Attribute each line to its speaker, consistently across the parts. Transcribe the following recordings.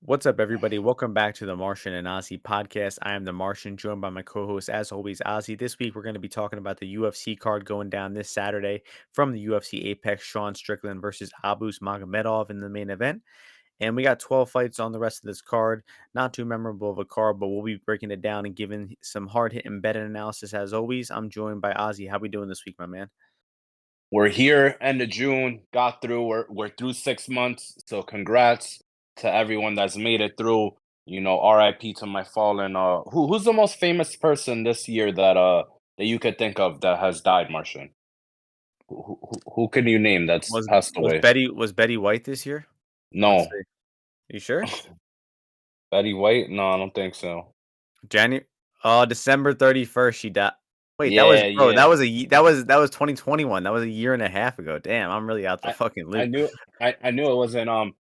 Speaker 1: What's up, everybody? Welcome back to the Martian and Ozzy podcast. I am the Martian, joined by my co-host, as always, Ozzy. This week, we're going to be talking about the UFC card going down this Saturday from the UFC Apex. Sean Strickland versus Magomedov in the main event, and we got 12 fights on the rest of this card. Not too memorable of a card, but we'll be breaking it down and giving some hard-hitting betting analysis. As always, I'm joined by Ozzy. How we doing this week, my man?
Speaker 2: We're here, end of June, got through. We're through 6 months, so congrats to everyone that's made it through. RIP to my fallen. Who's the most famous person this year that you could think of that has died, Martian? Who can you name that's
Speaker 1: Was
Speaker 2: passed
Speaker 1: was
Speaker 2: away?
Speaker 1: Betty White this year? Let's
Speaker 2: No,
Speaker 1: see. You sure?
Speaker 2: Betty White? No, I don't think so.
Speaker 1: January December 31st, she died. Wait, that was
Speaker 2: Yeah,
Speaker 1: bro, that
Speaker 2: yeah.
Speaker 1: was a ye that was 2021. That was a year and a half ago. Damn, I'm really out the
Speaker 2: I
Speaker 1: fucking
Speaker 2: I
Speaker 1: loop.
Speaker 2: knew I knew it wasn't.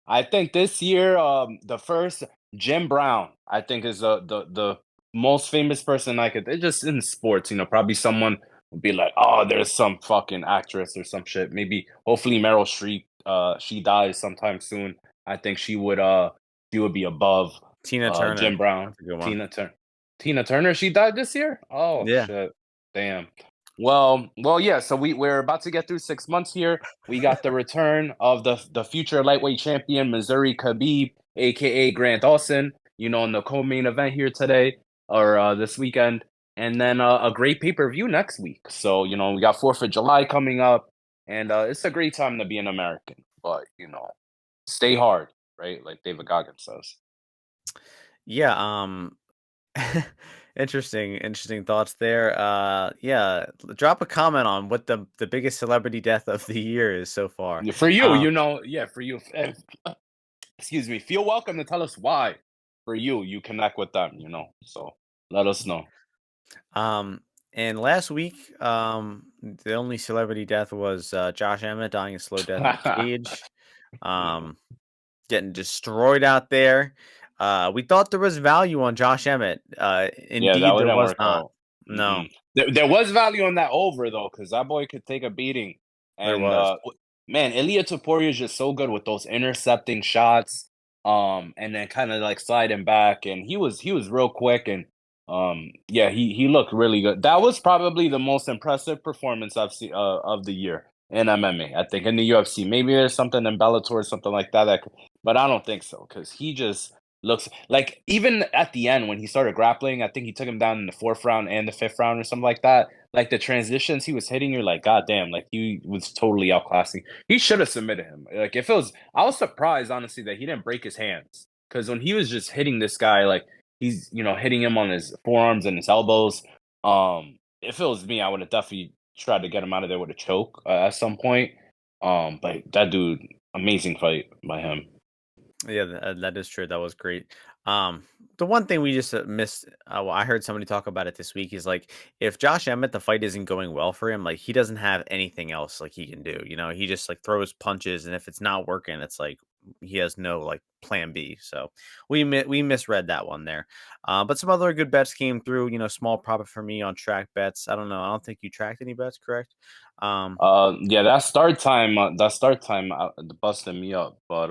Speaker 2: I think this year, the first Jim Brown, I think is the most famous person I could. It's just in sports, probably someone would be like, oh, there's some fucking actress or some shit. Maybe hopefully Meryl Streep, she dies sometime soon. I think she would be above
Speaker 1: Tina Turner.
Speaker 2: Jim Brown.
Speaker 1: That's a good one.
Speaker 2: Tina Turner, she died this year? Oh
Speaker 1: Yeah.
Speaker 2: shit. Damn. Well, yeah. So we're about to get through 6 months here. We got the return of the future lightweight champion, Missouri Khabib, aka Grant Dawson. In the co-main event here today or this weekend, and then a great pay-per-view next week. So we got 4th of July coming up, and it's a great time to be an American. But stay hard, right? Like David Goggins says.
Speaker 1: Yeah, interesting thoughts there. Yeah, drop a comment on what the biggest celebrity death of the year is so far.
Speaker 2: Yeah, for you,
Speaker 1: Um
Speaker 2: yeah, for you. Excuse me. Feel welcome to tell us why. For you connect with them. So let us know.
Speaker 1: Um, and last week, the only celebrity death was Josh Emmett dying a slow death in a cage,
Speaker 2: Yeah,
Speaker 1: um, getting destroyed out there. We thought there was value on Josh Emmett.
Speaker 2: yeah, that
Speaker 1: Indeed, there
Speaker 2: wouldn't
Speaker 1: was
Speaker 2: work
Speaker 1: not.
Speaker 2: out.
Speaker 1: No,
Speaker 2: There was value on that over though, because that boy could take a beating.
Speaker 1: there
Speaker 2: And
Speaker 1: was.
Speaker 2: man, Ilya Topuria is just so good with those intercepting shots, and then kind of like sliding back, and he was real quick, and yeah, he looked really good. That was probably the most impressive performance I've seen of the year in MMA. I think in the UFC, maybe there's something in Bellator or something like that, but I don't think so because he just looks like even at the end when he started grappling, I think he took him down in the 4th round and the 5th round or something like that. Like the transitions he was hitting, you're like, God damn, like he was totally outclassing. He should have submitted him. Like if it was, I was surprised honestly that he didn't break his hands because when he was just hitting this guy, like he's hitting him on his forearms and his elbows. If it was me, I would have definitely tried to get him out of there with a choke at some point. But that dude, amazing fight by him.
Speaker 1: Yeah, that is true. That was great. Um, the one thing we just missed, well, I heard somebody talk about it this week, is like if Josh Emmett, the fight isn't going well for him, like he doesn't have anything else like he can do. He just like throws punches, and if it's not working, it's like he has no like plan B. So we misread that one there. But some other good bets came through. Small profit for me on track bets. I don't know. I don't think you tracked any bets, correct?
Speaker 2: Yeah, that start time busted me up, but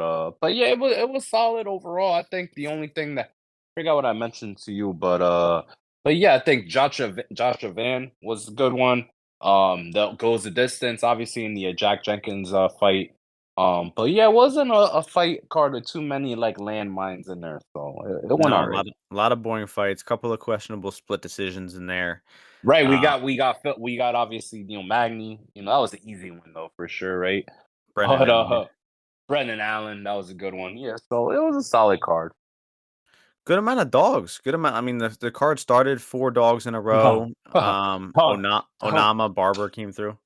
Speaker 2: yeah, it was solid overall. I think the only thing that I forgot what I mentioned to you, but yeah, I think Joshua Van was a good one. That goes the distance, obviously in the Jack Jenkins fight. But yeah, it wasn't a fight card with too many like landmines in there, so it went
Speaker 1: No,
Speaker 2: all right.
Speaker 1: a lot of boring fights, couple of questionable split decisions in there.
Speaker 2: Right, we
Speaker 1: Uh,
Speaker 2: got we got we got obviously Magny. That was the easy one though for sure, right?
Speaker 1: Brennan
Speaker 2: But
Speaker 1: Allen.
Speaker 2: Brendan Allen, that was a good one. Yeah, so it was a solid card.
Speaker 1: Good amount of dogs. Good amount. I mean, the card started 4 dogs in a
Speaker 2: Huh.
Speaker 1: row.
Speaker 2: Huh. Huh. Huh.
Speaker 1: Onama Barber came through.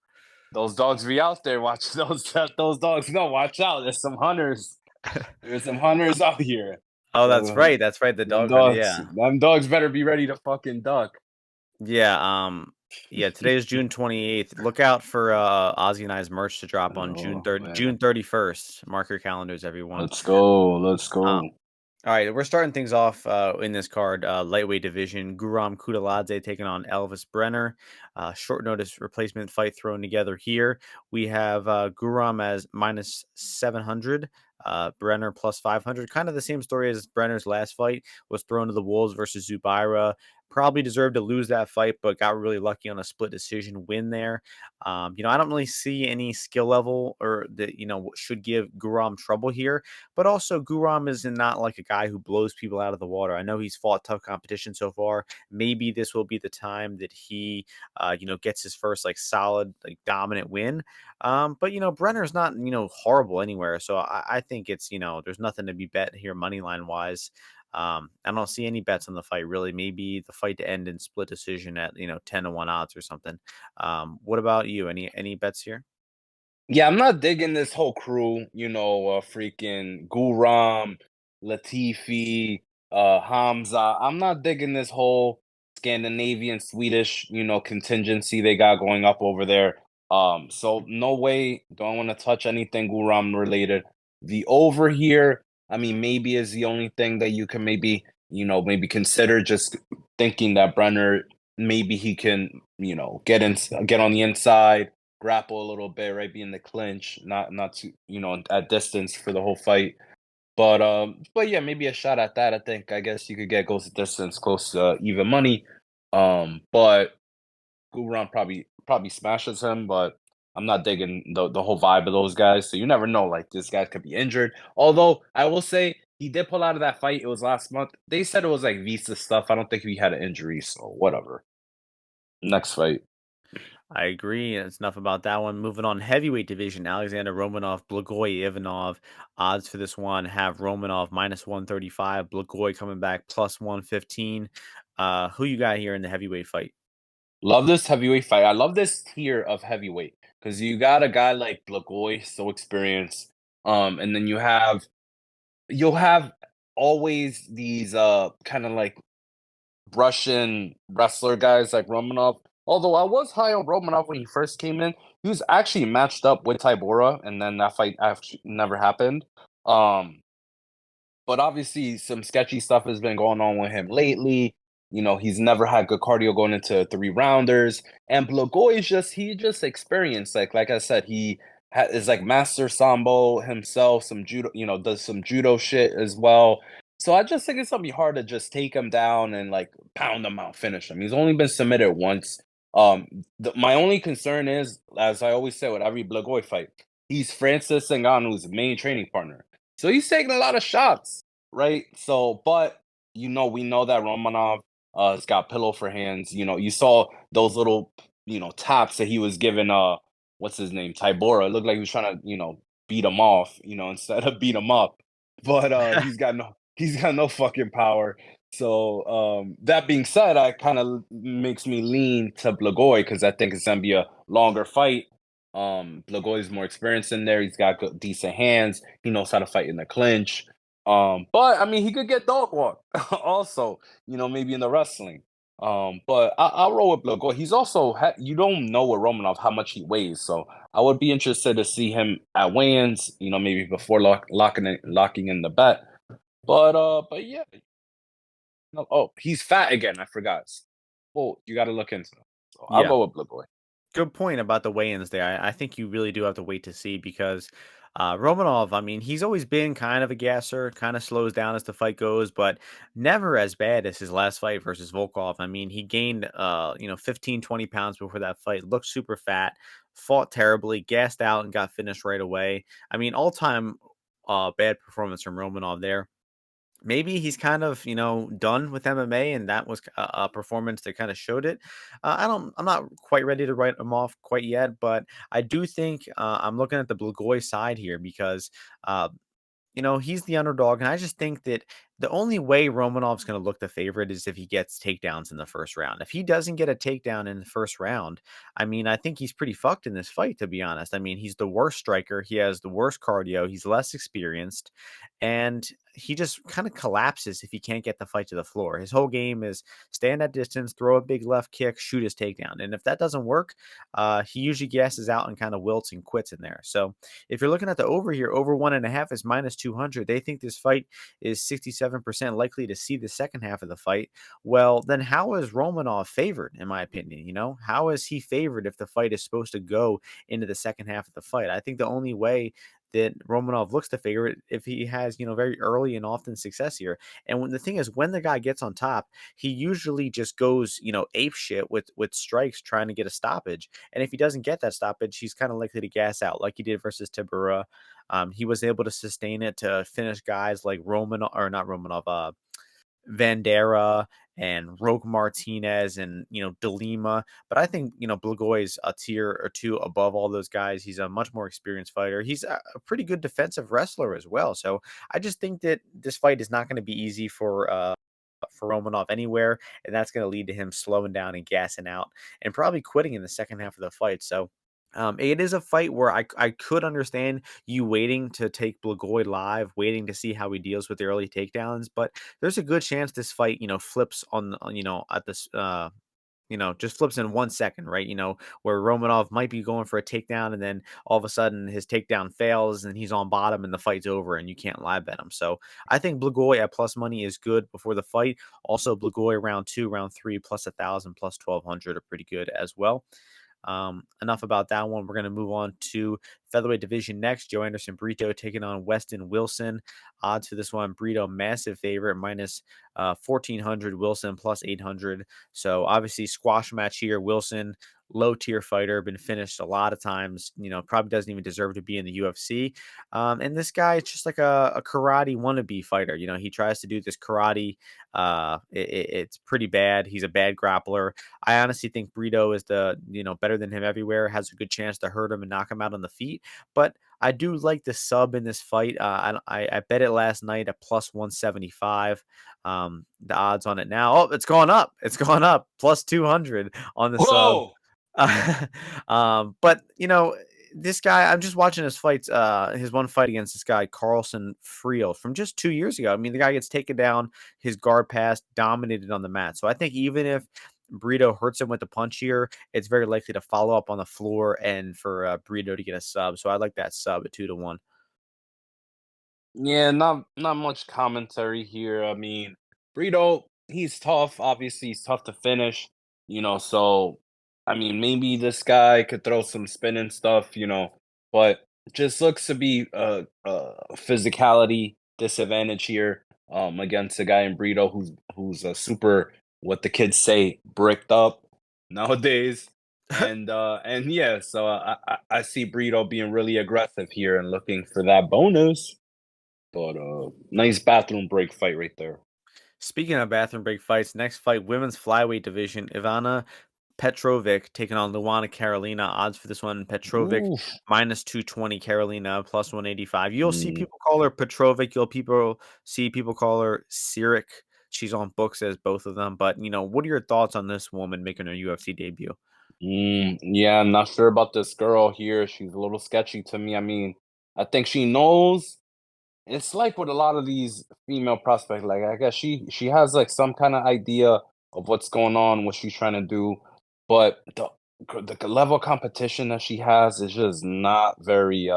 Speaker 2: Those dogs be out there. Watch those dogs. No, watch out. There's some hunters. There's some hunters out here.
Speaker 1: Oh, that's
Speaker 2: So
Speaker 1: right. That's right. The
Speaker 2: them
Speaker 1: dog hunt.
Speaker 2: dogs,
Speaker 1: Yeah.
Speaker 2: them dogs better be ready to fucking duck.
Speaker 1: Yeah. Yeah, today is June 28th. Look out for Ozzy and I's merch to drop on
Speaker 2: Oh
Speaker 1: June
Speaker 2: man,
Speaker 1: 31st. Mark your calendars, everyone.
Speaker 2: let's go. Let's
Speaker 1: Uh,
Speaker 2: go.
Speaker 1: All right, we're starting things off in this card, lightweight division. Guram Kutateladze taking on Elvis Brenner. Short notice replacement fight thrown together here. We have Guram as minus 700. Brenner plus 500. Kind of the same story as Brenner's last fight, was thrown to the wolves versus Zubaira. Probably deserved to lose that fight, but got really lucky on a split decision win there. I don't really see any skill level or that, should give Guram trouble here. But also, Guram is not like a guy who blows people out of the water. I know he's fought tough competition so far. Maybe this will be the time that he, gets his first like solid, like dominant win. But Brenner's not horrible anywhere, so I think it's there's nothing to be bet here money line wise. I don't see any bets on the fight really. Maybe the fight to end in split decision at 10-1 odds or something. What about you? Any bets here?
Speaker 2: Yeah, I'm not digging this whole crew, freaking Guram, Latifi, Hamza. I'm not digging this whole Scandinavian Swedish, contingency they got going up over there. So no way, don't want to touch anything Guram related. The over here, I mean, maybe is the only thing that you can maybe consider, just thinking that Brenner, maybe he can, get on the inside, grapple a little bit, right? Be in the clinch, not too, at distance for the whole fight. But yeah, maybe a shot at that. I guess you could get goes to distance, close to even money. But Guran probably smashes him, but I'm not digging the whole vibe of those guys. So you never know. Like, this guy could be injured. Although I will say he did pull out of that fight. It was last month. They said it was like visa stuff. I don't think he had an injury. So whatever. Next fight.
Speaker 1: I agree. It's enough about that one. Moving on, heavyweight division. Alexander Romanov, Blagoy-Ivanov. Odds for this one have Romanov minus 135. Blagoy coming back plus 115. Who you got here in the heavyweight fight?
Speaker 2: Love this heavyweight fight. I love this tier of heavyweight because you got a guy like Blagoy, so experienced. And then you'll have always these kind of like Russian wrestler guys like Romanov. Although I was high on Romanov when he first came in, he was actually matched up with Tybura, and then that fight actually never happened. Um, but obviously, some sketchy stuff has been going on with him lately. He's never had good cardio going into three rounders. And Blagoy is he just experienced. Like I said, he is like master sambo himself. Some judo, does some judo shit as well. So I just think it's gonna be hard to just take him down and like pound him out, finish him. He's only been submitted once. My only concern is, as I always say with every Blagoy fight, he's Francis Ngannou's main training partner. So he's taking a lot of shots, right? So, but we know that Romanov has got pillow for hands. You saw those little, taps that he was giving what's his name? Tybura. It looked like he was trying to, beat him off, instead of beat him up. But he's got no fucking power. So that being said, I kind of makes me lean to Blagoy because I think it's gonna be a longer fight. Blagoy is more experienced in there. He's got decent hands. He knows how to fight in the clinch. But I mean, he could get dog walk also. Maybe in the wrestling. But I'll roll with Blagoy. He's also you don't know with Romanov how much he weighs, so I would be interested to see him at weigh-ins. Maybe before locking in the bet. But yeah. No, oh, he's fat again. I forgot. Oh, you got to look into it. So I'll
Speaker 1: Yeah.
Speaker 2: go with Blagoy.
Speaker 1: Good point about the weigh-ins there. I think you really do have to wait to see because Romanov, I mean, he's always been kind of a gasser, kind of slows down as the fight goes, but never as bad as his last fight versus Volkov. I mean, he gained 15, 20 pounds before that fight, looked super fat, fought terribly, gassed out and got finished right away. I mean, all-time bad performance from Romanov there. Maybe he's kind of, done with MMA, and that was a performance that kind of showed it. I'm not quite ready to write him off quite yet, but I do think I'm looking at the Blagoy side here because uh, he's the underdog, and I just think that the only way Romanov's going to look the favorite is if he gets takedowns in the first round. If he doesn't get a takedown in the first round, I mean, I think he's pretty fucked in this fight, to be honest. I mean, he's the worst striker. He has the worst cardio. He's less experienced, and he just kind of collapses if he can't get the fight to the floor. His whole game is stand at distance, throw a big left kick, shoot his takedown. And if that doesn't work, he usually gasses out and kind of wilts and quits in there. So if you're looking at the over here, over 1.5 is minus 200. They think this fight is 67% likely to see the second half of the fight. Well, then how is Romanov favored, in my opinion? How is he favored if the fight is supposed to go into the second half of the fight? I think the only way that Romanov looks the favorite if he has, very early and often success here. And when the thing is, when the guy gets on top, he usually just goes, ape shit with strikes trying to get a stoppage. And if he doesn't get that stoppage, he's kind of likely to gas out like he did versus Tibura. He was able to sustain it to finish guys like Romanov, or not Romanov, Vandera and Roque Martinez and Delima. But I think Blagoy's a tier or two above all those guys. He's a much more experienced fighter. He's a pretty good defensive wrestler as well. So I just think that this fight is not going to be easy for Romanov anywhere, and that's going to lead to him slowing down and gassing out and probably quitting in the second half of the fight. So it is a fight where I could understand you waiting to take Blagoy live, waiting to see how he deals with the early takedowns, but there's a good chance this fight, flips at this, just flips in 1 second, right? Where Romanov might be going for a takedown and then all of a sudden his takedown fails and he's on bottom and the fight's over and you can't live bet him. So I think Blagoy at plus money is good before the fight. Also, Blagoy round 2, round 3, plus 1,000, plus 1,200 are pretty good as well. Enough about that one. We're going to move on to featherweight division next. Joe Anderson Brito taking on Weston Wilson. Odds for this one: Brito massive favorite, minus 1,400. Wilson plus 800. So obviously squash match here. Wilson, low tier fighter, been finished a lot of times. Probably doesn't even deserve to be in the UFC. And this guy is just like a karate wannabe fighter. He tries to do this karate. It's pretty bad. He's a bad grappler. I honestly think Brito is better than him everywhere, has a good chance to hurt him and knock him out on the feet. But I do like the sub in this fight. I bet it last night at plus 175. The odds on it now, it's gone up. It's gone up plus 200 on the sub.
Speaker 2: Whoa!
Speaker 1: But this guy, I'm just watching his fights, his one fight against this guy, Carlson Friel, from just 2 years ago. I mean, the guy gets taken down, his guard pass, dominated on the mat. So I think even if Brito hurts him with the punch here, it's very likely to follow up on the floor and for Brito to get a sub. So I like that sub at 2-1.
Speaker 2: Yeah, not much commentary here. I mean, Brito, he's tough. Obviously, he's tough to finish. So I mean, maybe this guy could throw some spin and stuff. But it just looks to be a physicality disadvantage here. Against a guy in Brito who's a super, what the kids say, bricked up nowadays. And yeah, so I see Brito being really aggressive here and looking for that bonus. But nice bathroom break fight right there.
Speaker 1: Speaking of bathroom break fights, next fight, women's flyweight division, Ivana Petrovic taking on Luana Carolina. Odds for this one: Petrovic
Speaker 2: Oof.
Speaker 1: minus 220, Carolina plus 185. You'll see
Speaker 2: Mm,
Speaker 1: people call her Petrovic. You'll people see people call her Cyric. She's on books as both of them. But what are your thoughts on this woman making her UFC debut?
Speaker 2: yeah, I'm not sure about this girl here. She's a little sketchy to me. I mean, I think she knows. It's like with a lot of these female prospects, like I guess she has like some kind of idea of what's going on, what she's trying to do, but the level of competition that she has is just not very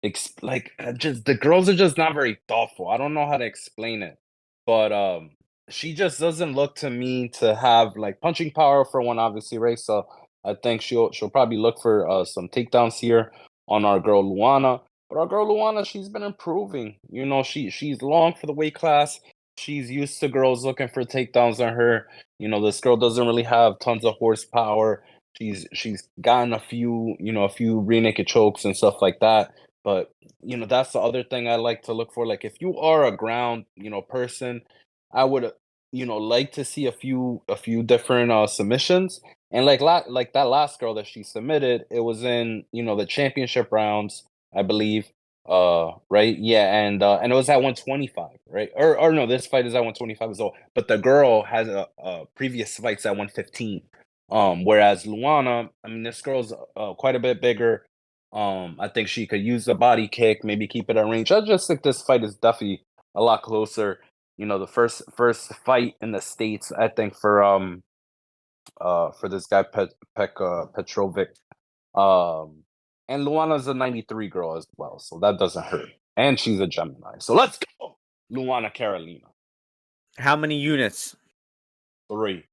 Speaker 2: just the girls are just not very thoughtful. I don't know how to explain it, but she just doesn't look to me to have like punching power for one, obviously, right? So I think she'll probably look for some takedowns here on our girl Luana. But our girl Luana, she's been improving. She's long for the weight class. She's used to girls looking for takedowns on her. This girl doesn't really have tons of horsepower. She's gotten a few rear naked chokes and stuff like that. But that's the other thing I like to look for. Like if you are a ground, person, I would, like to see a few different submissions. And like that last girl that she submitted, it was in, the championship rounds, I believe. Right? Yeah, and it was at 125, right? Or no, this fight is at 125 as well. But the girl has a previous fights at 115. Whereas Luana, I mean, this girl's quite a bit bigger. I think she could use the body kick, maybe keep it at range. I just think this fight is definitely a lot closer. The first fight in the States, I think, for this guy Petrovic. Um and Luana's a 93 girl as well, so that doesn't hurt. And she's a Gemini. So let's go. Luana Carolina.
Speaker 1: How many units?
Speaker 2: 3.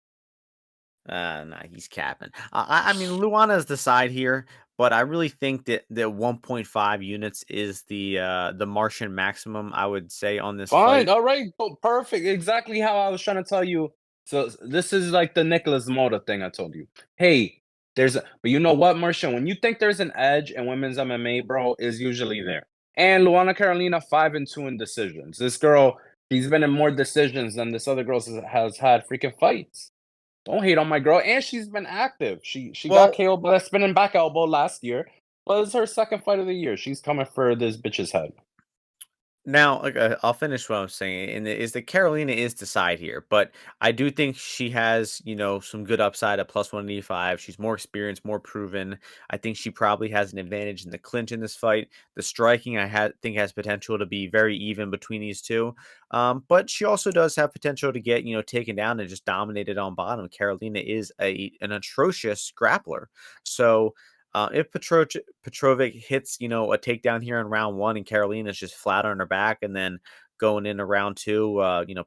Speaker 1: Nah, he's capping. I mean, Luana is the side here, but I really think that 1.5 units is the Martian maximum, I would say, on this
Speaker 2: Fine.
Speaker 1: fight.
Speaker 2: All right. Perfect. Exactly how I was trying to tell you. So this is like the Nicholas Mota thing I told you. Hey, but you know what, Martian? When you think there's an edge in women's MMA, bro, is usually there. And Luana Carolina 5-2 in decisions. This girl, she's been in more decisions than this other girl has had freaking fights. Don't hate on my girl. And she's been active. She got
Speaker 1: Well,
Speaker 2: KO'd by a spinning back elbow last year. But it's her second fight of the year. She's coming for this bitch's head.
Speaker 1: now, I'll finish what I'm saying, and is that Carolina is the side here, but I do think she has, some good upside at plus 185. She's more experienced, more proven. I think she probably has an advantage in the clinch in this fight. The striking, think has potential to be very even between these two, but she also does have potential to get, taken down and just dominated on bottom. Carolina is an atrocious grappler, so. If Petrovic hits, a takedown here in round one and Carolina's just flat on her back, and then going into round two,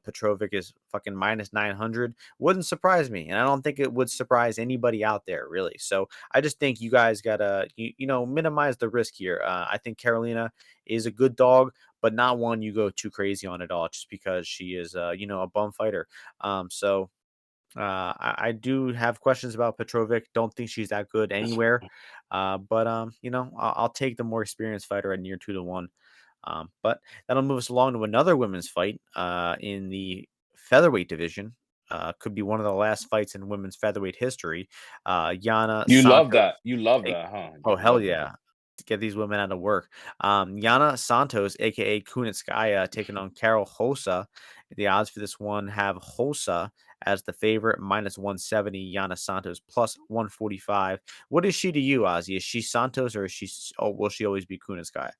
Speaker 1: Petrovic is fucking minus 900, wouldn't surprise me. And I don't think it would surprise anybody out there, really. So I just think you guys got to, minimize the risk here. I think Carolina is a good dog, but not one you go too crazy on at all just because she is, a bum fighter. So I do have questions about Petrovic. Don't think she's that good anywhere. But I'll take the more experienced fighter at near 2-1. But that'll move us along to another women's fight in the featherweight division. Could be one of the last fights in women's featherweight history. Yana
Speaker 2: You love
Speaker 1: Santos.
Speaker 2: that. You love
Speaker 1: a-
Speaker 2: that, huh?
Speaker 1: Oh,
Speaker 2: You
Speaker 1: hell
Speaker 2: love that.
Speaker 1: yeah. To get these women out of work. Yana Santos, aka Kunitskaya, taking on Carol Hosa. The odds for this one have Hosa as the favorite, minus 170. Yana Santos plus 145. What is she to you, Ozzy? Is she Santos or will she always be Kunitskaya?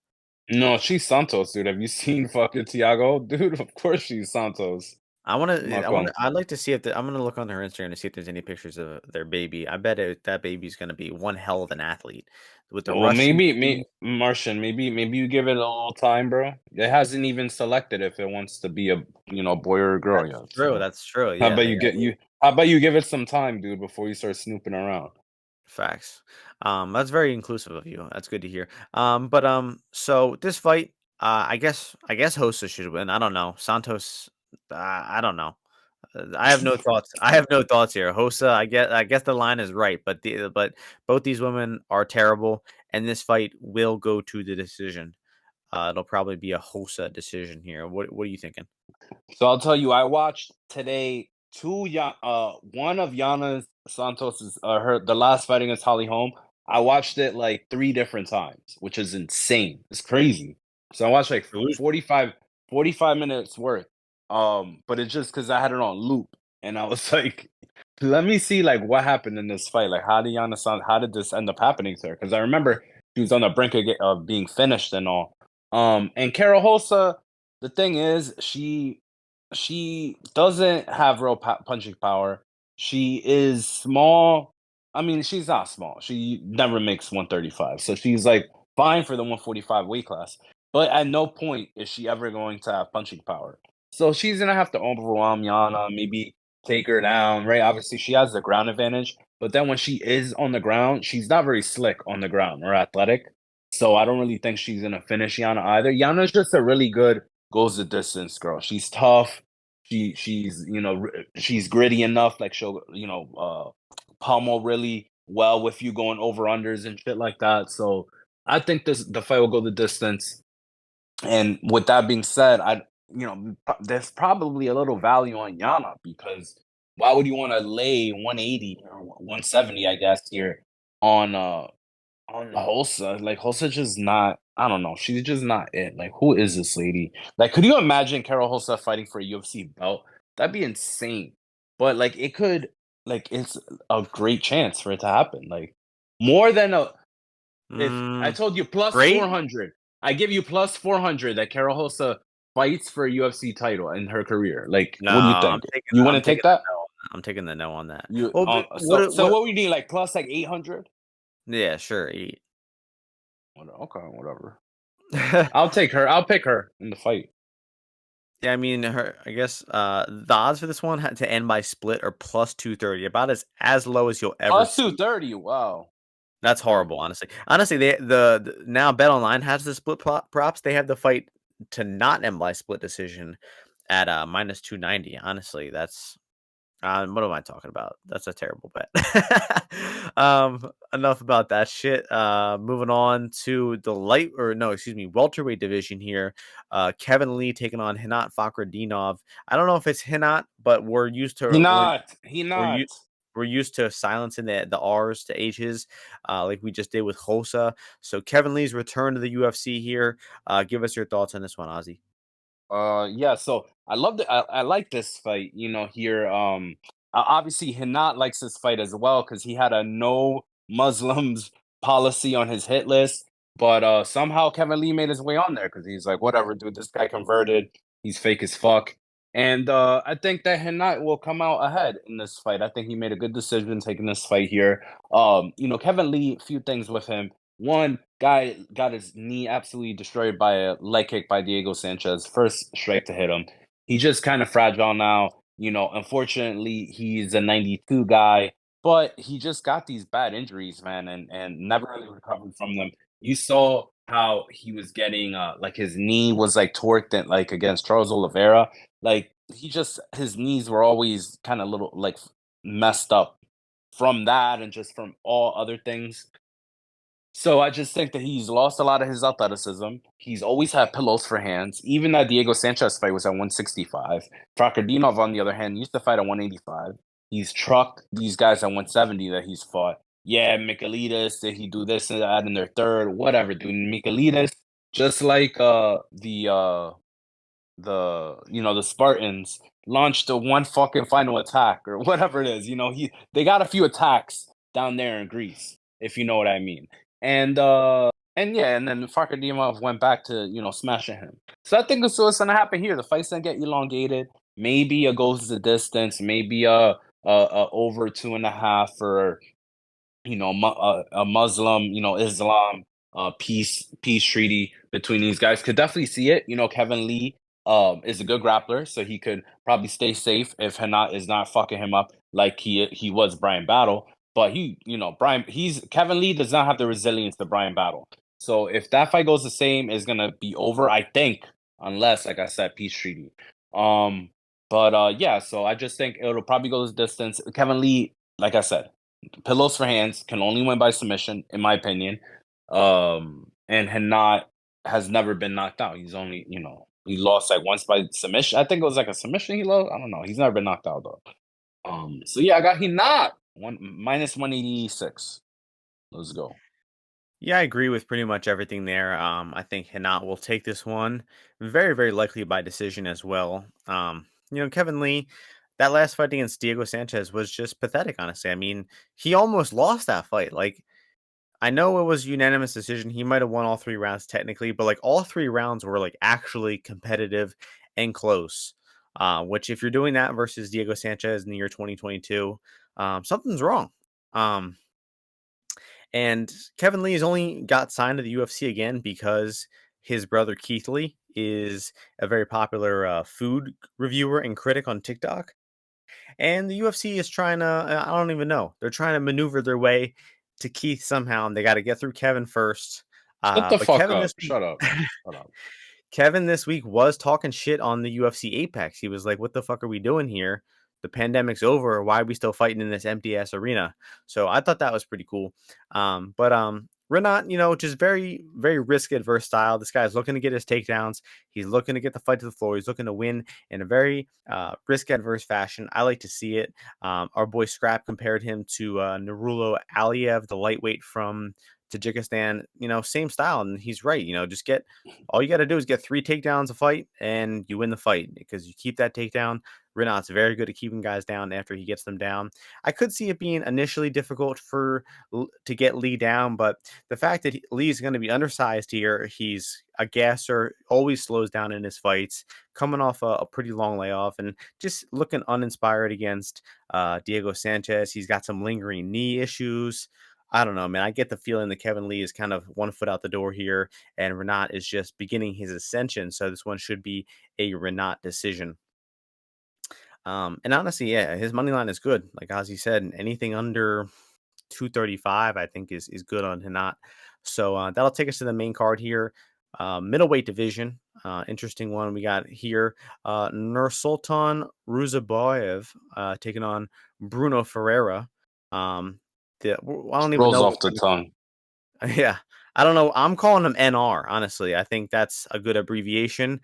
Speaker 2: No, she's Santos, dude. Have you seen fucking Tiago? Dude, of course she's Santos. I'm not going.
Speaker 1: I'd like to see if I'm gonna look on her Instagram to see if there's any pictures of their baby. I bet that baby's gonna be one hell of an athlete with the
Speaker 2: Well,
Speaker 1: rushing
Speaker 2: maybe
Speaker 1: speed.
Speaker 2: Martian, maybe you give it a little time, bro. It hasn't even selected if it wants to be a boy or a girl
Speaker 1: That's
Speaker 2: yet.
Speaker 1: true.
Speaker 2: So
Speaker 1: That's true.
Speaker 2: how
Speaker 1: Yeah,
Speaker 2: about
Speaker 1: they
Speaker 2: you
Speaker 1: got
Speaker 2: get you how about you give it some time, dude, before you start snooping around?
Speaker 1: facts. That's very inclusive of you. That's good to hear. So this fight, I guess Hosa should win. I don't know. Santos, I don't know. I have no thoughts. I have no thoughts here. Hosa, I guess the line is right, but both these women are terrible, and this fight will go to the decision. It'll probably be a Hosa decision here. What are you thinking?
Speaker 2: So I'll tell you, I watched today one of Yana Santos's the last fight against Holly Holm. I watched it like 3 different times, which is insane. It's crazy. So I watched like
Speaker 1: Delusion.
Speaker 2: 45 minutes worth. But it's just because I had it on loop and I was like, let me see like what happened in this fight. Like how did this end up happening to her? Because I remember she was on the brink of being finished and all. And Carol Hosa, the thing is, she doesn't have real punching power. She is small. I mean, she's not small. She never makes 135. So she's like fine for the 145 weight class. But at no point is she ever going to have punching power. So she's going to have to overwhelm Yana, maybe take her down, right? Obviously, she has the ground advantage. But then when she is on the ground, she's not very slick on the ground or athletic. So I don't really think she's going to finish Yana either. Yana's just a really good goes the distance girl. She's tough. She's gritty enough. Like she'll pummel really well with you going over unders and shit like that. So I think the fight will go the distance. And with that being said, there's probably a little value on Yana because why would you want to lay 180 or 170, I guess, here on Hulsa? Like Hulsa just not. I don't know. She's just not it. Like, who is this lady? Like, could you imagine Carol Hulsa fighting for a UFC belt? That'd be insane. But like, it could. Like, it's a great chance for it to happen. Like, more than a. If I
Speaker 1: Mm,
Speaker 2: told you plus
Speaker 1: great.
Speaker 2: 400, I give you plus 400 that Carol Hulsa fights for a UFC title in her career. Like,
Speaker 1: No,
Speaker 2: what do you think? You
Speaker 1: I'm
Speaker 2: wouldn't
Speaker 1: taking
Speaker 2: take
Speaker 1: the
Speaker 2: that?
Speaker 1: no. I'm taking the no on that.
Speaker 2: You
Speaker 1: Well, but
Speaker 2: so what would you need? Like plus like 800?
Speaker 1: Yeah, sure. Eat.
Speaker 2: Okay, whatever. I'll take her. I'll pick her in the fight.
Speaker 1: Yeah, I mean, I guess the odds for this one had to end by split are plus 230, about as low as you'll ever
Speaker 2: Plus two
Speaker 1: see.
Speaker 2: thirty. Wow.
Speaker 1: That's
Speaker 2: Damn.
Speaker 1: horrible, honestly. Honestly, the now BetOnline has the split props. They have the fight to not end by split decision at minus 290. Honestly, that's what am I talking about? That's a terrible bet. Enough about that shit. Moving on to the light or no, excuse me, welterweight division here. Kevin Lee taking on Lee-Fakhretdinov. I don't know if it's Hinat, but
Speaker 2: He not. He
Speaker 1: we're
Speaker 2: not.
Speaker 1: u- we're used to silencing the R's to age his, like we just did with Hosa. So Kevin Lee's return to the UFC here. Give us your thoughts on this one, Ozzy.
Speaker 2: Yeah, so I love I like this fight, here. Obviously Hinat likes this fight as well because he had a no Muslims policy on his hit list. But somehow Kevin Lee made his way on there because he's like, whatever, dude, this guy converted. He's fake as fuck. And I think that Hinat will come out ahead in this fight. I think he made a good decision taking this fight here. Kevin Lee, a few things with him. One guy got his knee absolutely destroyed by a leg kick by Diego Sanchez. First strike to hit him. He's just kind of fragile now. Unfortunately, he's a 92 guy, but he just got these bad injuries, man, and never really recovered from them. You saw how he was getting like his knee was like torqued and like against Charles Oliveira. Like his knees were always kind of little like messed up from that and just from all other things. So I just think that he's lost a lot of his athleticism. He's always had pillows for hands. Even that Diego Sanchez fight was at 165. Fakardinov, on the other hand, used to fight at 185. He's trucked these guys at 170 that he's fought. Yeah, Michaelides, did he do this and that in their third? Whatever, dude. Michaelides, just like the Spartans launched a one fucking final attack or whatever it is. They got a few attacks down there in Greece, if you know what I mean. And yeah, and then Fakardimov went back to smashing him. So I think that's what's gonna happen here. The fight's gonna get elongated. Maybe it goes the distance. Maybe a over 2.5 for a Muslim, Islam, peace treaty between these guys. Could definitely see it. Kevin Lee is a good grappler, so he could probably stay safe if Hanat is not fucking him up like he was Brian Battle. But he's Kevin Lee does not have the resilience to Brian Battle. So if that fight goes the same, it's gonna be over, I think, unless, like I said, peace treaty. Um, but yeah, so I just think it'll probably go this distance. Kevin Lee, like I said, pillows for hands, can only win by submission, in my opinion. And Hanat has never been knocked out. He's only, he lost like once by submission. I think it was like a submission he lost. I don't know. He's never been knocked out though. So yeah, I got Hanat minus 186. Let's go.
Speaker 1: Yeah, I agree with pretty much everything there. I think Hinat will take this one very, very likely by decision as well. Kevin Lee, that last fight against Diego Sanchez was just pathetic, honestly. I mean, he almost lost that fight. Like, I know it was unanimous decision. He might have won all three rounds technically, but like all three rounds were like actually competitive and close. Which if you're doing that versus Diego Sanchez in the year 2022, something's wrong. Um, and Kevin Lee has only got signed to the UFC again because his brother Keith Lee is a very popular food reviewer and critic on TikTok. And the UFC is trying to, I don't even know, they're trying to maneuver their way to Keith somehow. And they got to get through Kevin first.
Speaker 2: Shut the
Speaker 1: But
Speaker 2: fuck
Speaker 1: Kevin
Speaker 2: up.
Speaker 1: this week,
Speaker 2: Shut up. Shut up.
Speaker 1: Kevin this week was talking shit on the UFC Apex. He was like, "What the fuck are we doing here? The pandemic's over. Why are we still fighting in this empty ass arena?" So I thought that was pretty cool. But Renat, just very, very risk adverse style. This guy's looking to get his takedowns. He's looking to get the fight to the floor. He's looking to win in a very risk adverse fashion. I like to see it. Our boy Scrap compared him to Narulo Aliyev, the lightweight from Tajikistan. Same style, and he's right. Just get all you got to do is get 3 takedowns a fight, and you win the fight because you keep that takedown. Renat's very good at keeping guys down after he gets them down. I could see it being initially difficult to get Lee down, but the fact that Lee's going to be undersized here, he's a gasser, always slows down in his fights, coming off a pretty long layoff, and just looking uninspired against Diego Sanchez. He's got some lingering knee issues. I don't know, man. I get the feeling that Kevin Lee is kind of 1 foot out the door here, and Renat is just beginning his ascension. So this one should be a Renat decision. And honestly, yeah, his money line is good. Like Ozzy said, anything under 235, I think is good on Renat. So that'll take us to the main card here. Middleweight division. Interesting one we got here. Nursultan Ruziboev taking on Bruno Ferreira. Um, I don't even
Speaker 2: Rolls
Speaker 1: know
Speaker 2: off
Speaker 1: what
Speaker 2: the tongue.
Speaker 1: yeah. I don't know. I'm calling him NR, honestly. I think that's a good abbreviation.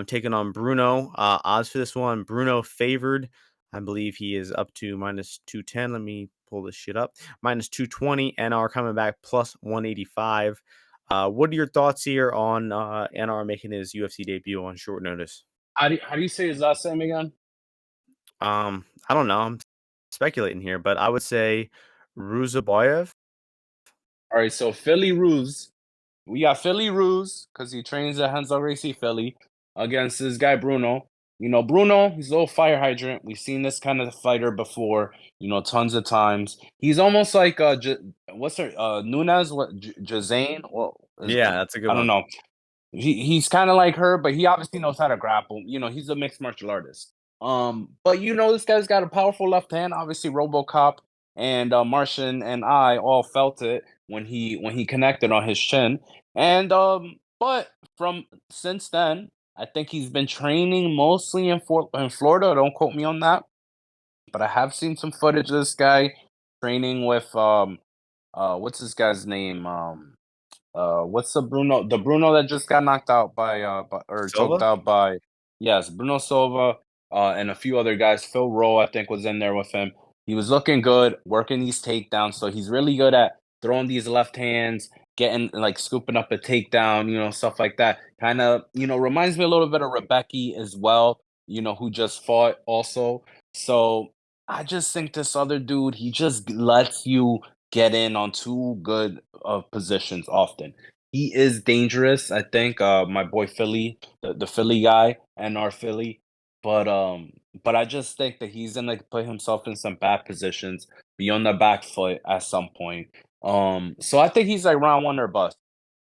Speaker 1: Taking on Bruno. Odds for this one. Bruno favored. I believe he is up to minus 210. Let me pull this shit up. Minus 220. NR coming back plus 185. What are your thoughts here on NR making his UFC debut on short notice?
Speaker 2: How do you say his last name again?
Speaker 1: I don't know. I'm speculating here, but I would say Ruzaboyev.
Speaker 2: All right, so Philly Ruse. We got Philly Ruse because he trains at Hanzo Racy Philly against this guy Bruno. You know, Bruno, he's a little fire hydrant. We've seen this kind of fighter before, tons of times. He's almost like what's her Nunez, what Jazane? Well,
Speaker 1: Yeah, that's a good
Speaker 2: I don't
Speaker 1: one.
Speaker 2: know. He's kind of like her, but he obviously knows how to grapple. He's a mixed martial artist. But this guy's got a powerful left hand. Obviously, RoboCop and Martian and I all felt it when he connected on his chin. And but from since then, I think he's been training mostly in Florida. Don't quote me on that, but I have seen some footage of this guy training with what's this guy's name what's the Bruno that just got knocked out or choked
Speaker 1: Silva?
Speaker 2: out by, yes, Bruno Silva, and a few other guys. Phil Rowe, I think, was in there with him. He was looking good, working these takedowns. So he's really good at throwing these left hands, getting like scooping up a takedown, stuff like that. Kind of, reminds me a little bit of Rebecca as well, who just fought also. So I just think this other dude, he just lets you get in on two good positions often. He is dangerous. I think my boy Philly, the Philly guy, and our Philly, but I just think that he's gonna put himself in some bad positions, be on the back foot at some point. So I think he's like round one or bust.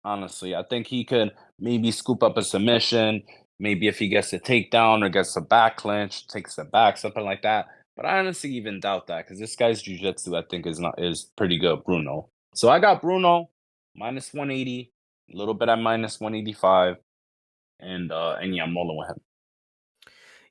Speaker 2: Honestly, I think he could maybe scoop up a submission. Maybe if he gets a takedown or gets a back clinch, takes it back, something like that. But I honestly even doubt that because this guy's jiu-jitsu, I think, is pretty good, Bruno. So I got Bruno minus 180, a little bit at minus 185, and yeah, I'm rolling with him.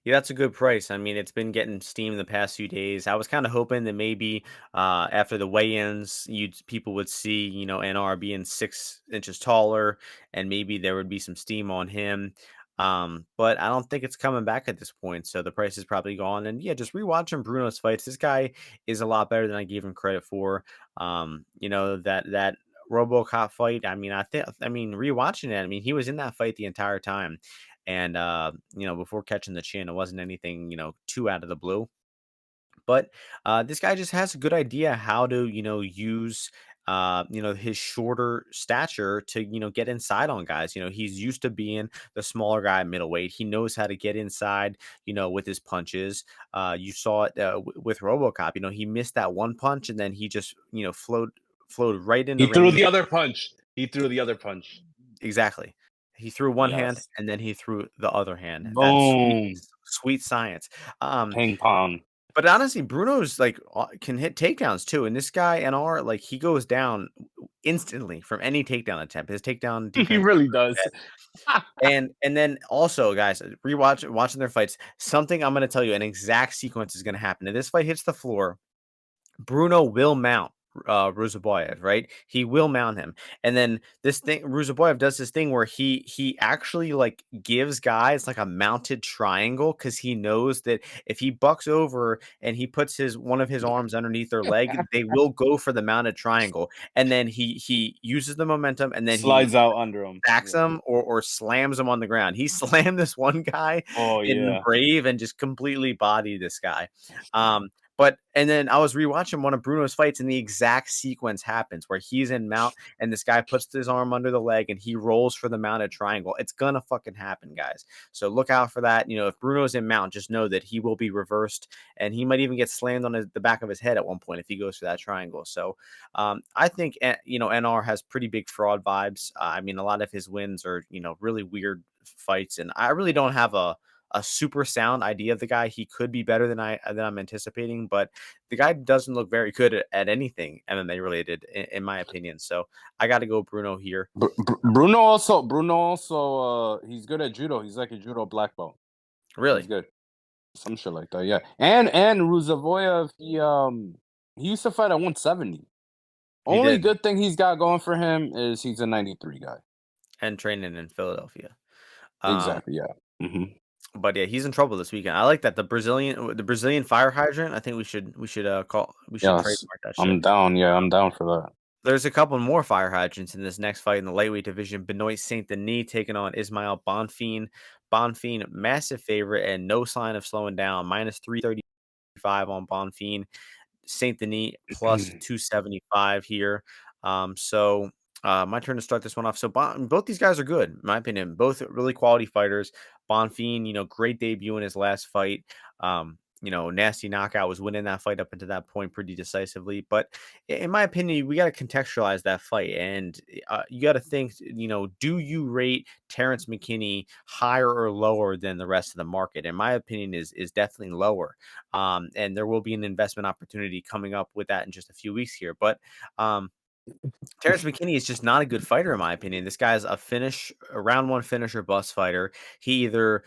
Speaker 1: Yeah, that's a good price. I mean, it's been getting steam the past few days. I was kind of hoping that maybe after the weigh-ins, people would see, NR being 6 inches taller, and maybe there would be some steam on him. But I don't think it's coming back at this point, so the price is probably gone. And yeah, just rewatching Bruno's fights. This guy is a lot better than I gave him credit for. That RoboCop fight. I mean, rewatching it. I mean, he was in that fight the entire time. And before catching the chin, it wasn't anything, too out of the blue. But this guy just has a good idea how to, use his shorter stature to, get inside on guys. He's used to being the smaller guy at middleweight. He knows how to get inside, with his punches. You saw it with RoboCop. He missed that one punch and then he just, flowed right in
Speaker 2: He
Speaker 1: the
Speaker 2: threw
Speaker 1: range.
Speaker 2: the other punch. He threw the other punch.
Speaker 1: Exactly. He threw one hand
Speaker 2: Yes.
Speaker 1: and then he threw the other hand. That's sweet
Speaker 2: Boom.
Speaker 1: sweet science. Um,
Speaker 2: Ping pong.
Speaker 1: but honestly, Bruno's like can hit takedowns too. And this guy NR, like he goes down instantly from any takedown attempt. His takedown
Speaker 2: He
Speaker 1: defense
Speaker 2: really
Speaker 1: is really
Speaker 2: does.
Speaker 1: bad. And then also, guys, watching their fights, something I'm gonna tell you, an exact sequence is gonna happen. If this fight hits the floor, Bruno will mount Ruziboev, right? He will mount him. And then Ruziboev does this thing where he actually like gives guys like a mounted triangle because he knows that if he bucks over and he puts his one of his arms underneath their leg, they will go for the mounted triangle. And then he uses the momentum and then he
Speaker 2: Slides out under him.
Speaker 1: backs
Speaker 2: Yeah.
Speaker 1: him or slams him on the ground. He slammed this one guy
Speaker 2: Oh
Speaker 1: in
Speaker 2: yeah.
Speaker 1: Brave and just completely bodied this guy. But and then I was rewatching one of Bruno's fights, and the exact sequence happens where he's in mount, and this guy puts his arm under the leg, and he rolls for the mounted triangle. It's gonna fucking happen, guys. So look out for that. If Bruno's in mount, just know that he will be reversed, and he might even get slammed on the back of his head at one point if he goes for that triangle. So I think NR has pretty big fraud vibes. I mean, a lot of his wins are really weird fights, and I really don't have a super sound idea of the guy. He could be better than I'm anticipating, but the guy doesn't look very good at anything MMA related, in my opinion. So I got to go Bruno here.
Speaker 2: Bruno also he's good at judo. He's like a judo black belt. He's
Speaker 1: Really,
Speaker 2: good. Some shit like that. Yeah. And Ruziboev, he used to fight at 170.
Speaker 1: he
Speaker 2: Only
Speaker 1: did,
Speaker 2: good thing he's got going for him is he's a 93 guy.
Speaker 1: and training in Philadelphia. Um,
Speaker 2: Exactly. Yeah.
Speaker 1: but yeah, he's in trouble this weekend. I like that the Brazilian fire hydrant. I think we should
Speaker 2: Yes.
Speaker 1: trademark that shit.
Speaker 2: I'm down. Yeah, I'm down for that.
Speaker 1: There's a couple more fire hydrants in this next fight in the lightweight division. Benoit Saint Denis taking on Ismail-Bonfim. Bonfim, massive favorite and no sign of slowing down. Minus 335 on Bonfim. Saint Denis plus 275 here. My turn to start this one off. So both these guys are good, in my opinion. Both really quality fighters. Bonfim, great debut in his last fight. Nasty knockout, was winning that fight up until that point pretty decisively. But in my opinion, we got to contextualize that fight, and you got to think, do you rate Terrence McKinney higher or lower than the rest of the market? In my opinion, is definitely lower. And there will be an investment opportunity coming up with that in just a few weeks here. But Terrence McKinney is just not a good fighter, in my opinion. This guy's a round one finish or bust fighter. He either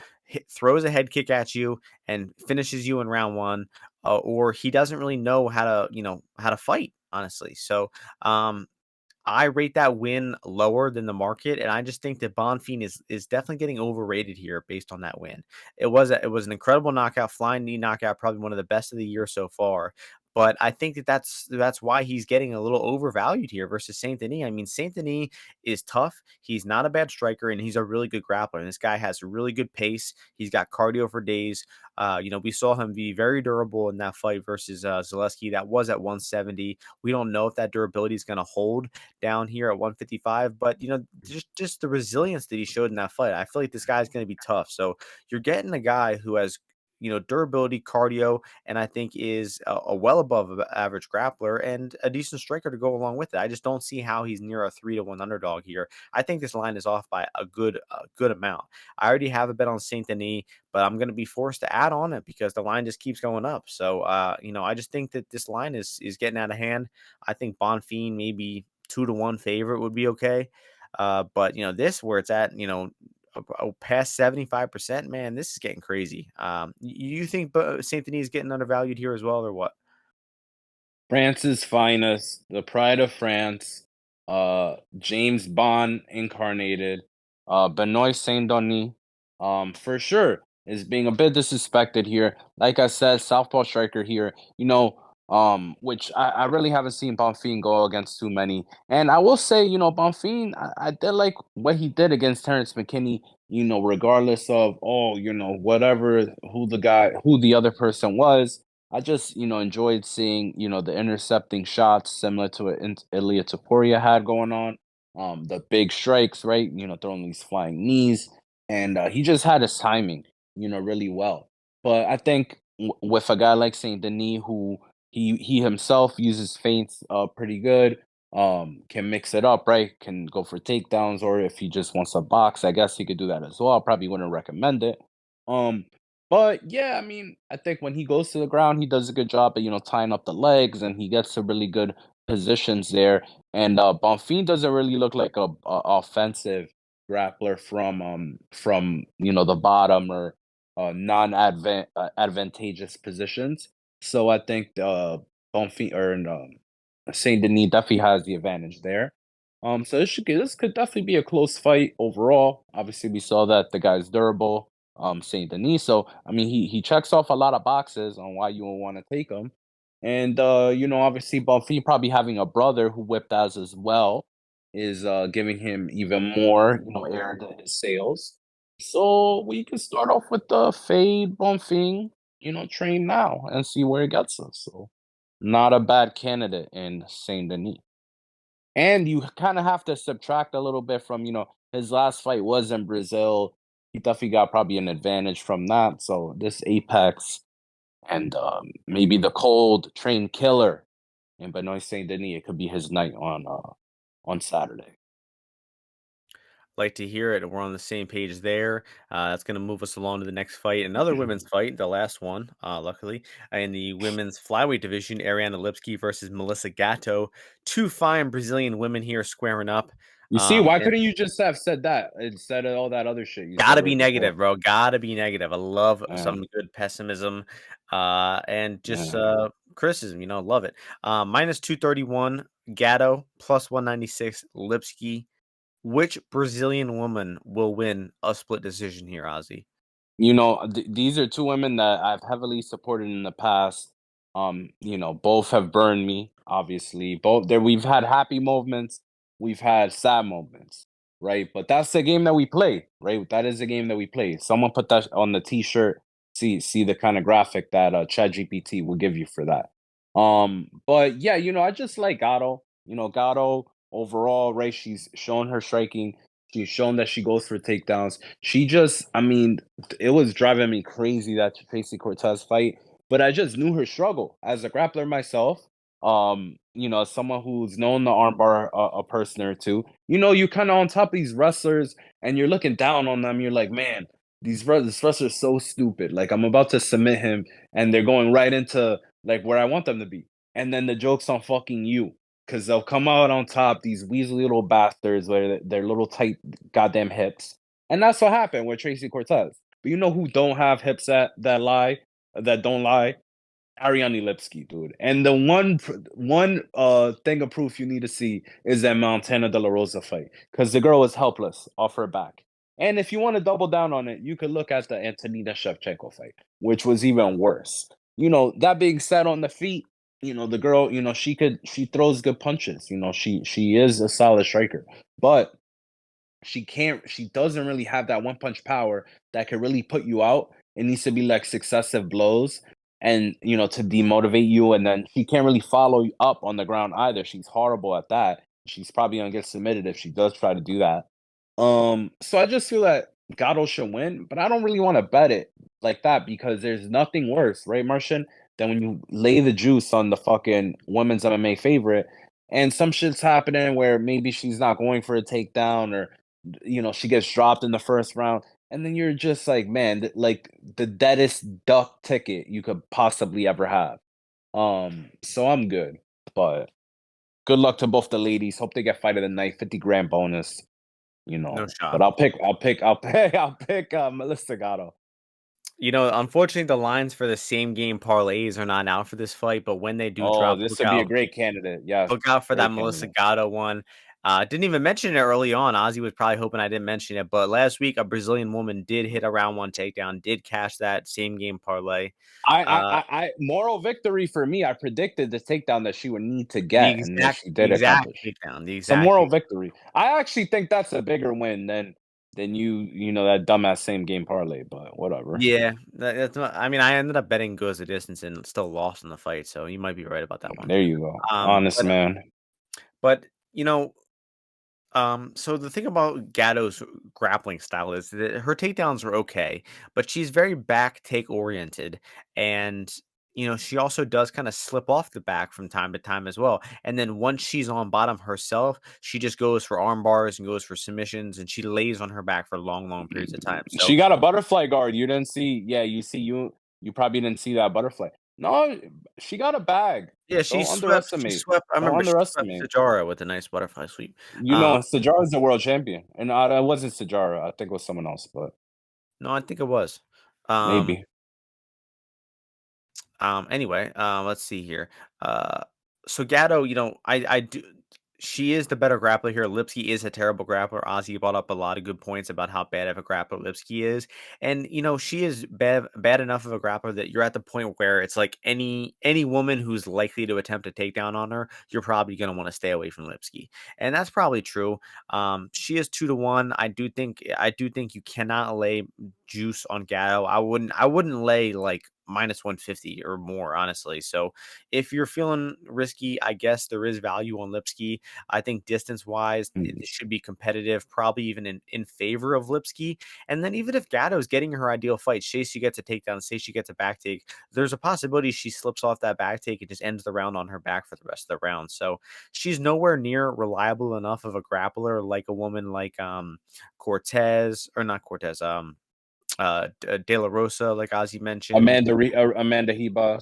Speaker 1: throws a head kick at you and finishes you in round one, or he doesn't really know how to fight, honestly. So, I rate that win lower than the market, and I just think that Bonfim is definitely getting overrated here based on that win. It was an incredible knockout, flying knee knockout, probably one of the best of the year so far. But I think that's why he's getting a little overvalued here versus Saint Denis. I mean, Saint Denis is tough. He's not a bad striker, and he's a really good grappler. And this guy has really good pace. He's got cardio for days. We saw him be very durable in that fight versus Zaleski. That was at 170. We don't know if that durability is going to hold down here at 155. But just the resilience that he showed in that fight, I feel like this guy's going to be tough. So you're getting a guy who has durability, cardio, and I think is a well above average grappler and a decent striker to go along with it. I just don't see how he's near a 3-1 underdog here. I think this line is off by a good amount. I already have a bet on Saint Denis, but I'm going to be forced to add on it because the line just keeps going up. So, I just think that this line is getting out of hand. I think Bonfim maybe 2-1 favorite would be okay. But this where it's at, past 75%, man, this is getting crazy. You think Saint Denis is getting undervalued here as well, or what?
Speaker 2: France's finest, the pride of France, James Bond incarnated, Benoit Saint Denis, for sure is being a bit disrespected here. Like I said, southpaw striker here, which I really haven't seen Bonfim go against too many. And I will say, Bonfim, I did like what he did against Terrence McKinney, regardless of, whatever, who the other person was. I just, enjoyed seeing, the intercepting shots similar to what Ilia Topuria had going on. The big strikes, right? Throwing these flying knees. And he just had his timing, really well. But I think with a guy like Saint Denis, who he himself uses feints pretty good, can mix it up, right? Can go for takedowns, or if he just wants to box, I guess he could do that as well. I probably wouldn't recommend it. Um, but yeah, I mean, I think when he goes to the ground, he does a good job of, tying up the legs, and he gets to really good positions there. And Bonfim doesn't really look like a offensive grappler from the bottom or advantageous positions. So I think Bonfim or Saint Denis definitely has the advantage there. So this could definitely be a close fight overall. Obviously, we saw that the guy's durable, Saint Denis. So I mean, he checks off a lot of boxes on why you would want to take him. And obviously, Bonfim probably having a brother who whipped as well is giving him even more, air to his sails. So we can start off with the fade Bonfim. train now and see where it gets us. So, not a bad candidate in Saint Denis. And you kind of have to subtract a little bit from, his last fight was in Brazil. He definitely got probably an advantage from that. So this Apex and maybe the cold train killer in Benoit Saint Denis, it could be his night on Saturday.
Speaker 1: Like to hear it. We're on the same page there. That's going to move us along to the next fight. Another women's fight, the last one, luckily, in the women's flyweight division, Ariana Lipski versus Melissa Gatto. Two fine Brazilian women here squaring up.
Speaker 2: You see, why
Speaker 1: And
Speaker 2: couldn't you just have said that instead of all that other shit you said
Speaker 1: gotta be
Speaker 2: right before?
Speaker 1: negative, bro. Gotta be negative. I love
Speaker 2: Man,
Speaker 1: some good pessimism, and just
Speaker 2: man.
Speaker 1: criticism. Love it. Minus 231, Gatto plus 196, Lipski. Which Brazilian woman will win a split decision here, Ozzy?
Speaker 2: These are two women that I've heavily supported in the past. Both have burned me, obviously. Both there we've had happy moments, we've had sad moments, right? But that's the game that we play, right? That is the game that we play. Someone put that on the t-shirt. See the kind of graphic that ChatGPT will give you for that. But yeah, I just like Gatto. Gatto overall, right? She's shown her striking. She's shown that she goes for takedowns. She just, I mean, it was driving me crazy that Tracy Cortez fight, but I just knew her struggle as a grappler myself. As someone who's known the armbar a person or two, you kind of on top of these wrestlers and you're looking down on them. You're like, man, this wrestler's so stupid. Like I'm about to submit him, and they're going right into like where I want them to be, and then the joke's on fucking you because they'll come out on top, these weaselly little bastards with their little tight goddamn hips. And that's what happened with Tracy Cortez. But you know who don't have hips that don't lie? Ariane Lipski, dude. And the one thing of proof you need to see is that Montana De La Rosa fight. Because the girl was helpless off her back. And if you want to double down on it, you could look at the Antonina Shevchenko fight, which was even worse. That being said on the feet, the girl, she throws good punches. She is a solid striker. But she doesn't really have that one punch power that could really put you out. It needs to be like successive blows and to demotivate you, and then she can't really follow you up on the ground either. She's horrible at that. She's probably gonna get submitted if she does try to do that. So I just feel that Gatto should win, but I don't really want to bet it like that because there's nothing worse, right, Martian, than when you lay the juice on the fucking women's MMA favorite and some shit's happening where maybe she's not going for a takedown or she gets dropped in the first round. And then you're just like, man, like the deadest duck ticket you could possibly ever have. So I'm good. But good luck to both the ladies. Hope they get fight of the night, 50 grand bonus,
Speaker 1: No
Speaker 2: But
Speaker 1: shot.
Speaker 2: I'll pick Melissa Gatto.
Speaker 1: Unfortunately, the lines for the same game parlays are not out for this fight, but when they do
Speaker 2: Oh,
Speaker 1: drop,
Speaker 2: this would be a great candidate. Yes,
Speaker 1: look out for that
Speaker 2: great
Speaker 1: Melissa
Speaker 2: candidate.
Speaker 1: Gatto one. Didn't even mention it early on. Ozzy was probably hoping I didn't mention it, but last week a Brazilian woman did hit a round one takedown, did cash that same game parlay. Uh,
Speaker 2: Moral victory for me. I predicted the takedown that she would need to
Speaker 1: the
Speaker 2: get, and that
Speaker 1: exact
Speaker 2: she
Speaker 1: the
Speaker 2: did
Speaker 1: exact
Speaker 2: accomplish.
Speaker 1: takedown, the
Speaker 2: Some
Speaker 1: exact
Speaker 2: moral
Speaker 1: takedown.
Speaker 2: victory. I actually think that's a bigger win than that dumbass same game parlay, but whatever.
Speaker 1: Yeah, that's not, I mean, I ended up betting goes the distance and still lost in the fight, so you might be right about that one.
Speaker 2: There you go.
Speaker 1: Um,
Speaker 2: Honest
Speaker 1: but
Speaker 2: man.
Speaker 1: but you know, so the thing about Gatto's grappling style is that her takedowns are okay, but she's very back take oriented, and she also does kind of slip off the back from time to time as well. And then once she's on bottom herself, she just goes for arm bars and goes for submissions, and she lays on her back for long, long periods of time. So
Speaker 2: She got a butterfly guard. You didn't see, yeah, you probably didn't see that butterfly. No, she got a bag.
Speaker 1: yeah, she
Speaker 2: Don't
Speaker 1: swept. She
Speaker 2: underestimate.
Speaker 1: swept. I
Speaker 2: Don't
Speaker 1: remember she swept
Speaker 2: underestimate.
Speaker 1: Sajara with a nice butterfly sweep. Um,
Speaker 2: Sajara's the world champion. And it wasn't Sajara. I think it was someone else, but
Speaker 1: no, I think it was. Um,
Speaker 2: maybe.
Speaker 1: Anyway, let's see here. So Gatto, I do. She is the better grappler here. Lipski is a terrible grappler. Ozzy brought up a lot of good points about how bad of a grappler Lipski is, and she is bad enough of a grappler that you're at the point where it's like any woman who's likely to attempt a takedown on her, you're probably going to want to stay away from Lipski, and that's probably true. She is 2-1. I do think you cannot lay juice on Gatto. I wouldn't lay like minus 150 or more, honestly. So if you're feeling risky, I guess there is value on Lipski. I think distance wise, it
Speaker 2: Mhm.
Speaker 1: should be competitive, probably even in favor of Lipski. And then even if Gatto is getting her ideal fight, say she gets a takedown, say she gets a back take, there's a possibility she slips off that back take and just ends the round on her back for the rest of the round. So she's nowhere near reliable enough of a grappler like a woman like Cortez or not Cortez, De La Rosa, like Ozzy mentioned.
Speaker 2: Amanda Hebos.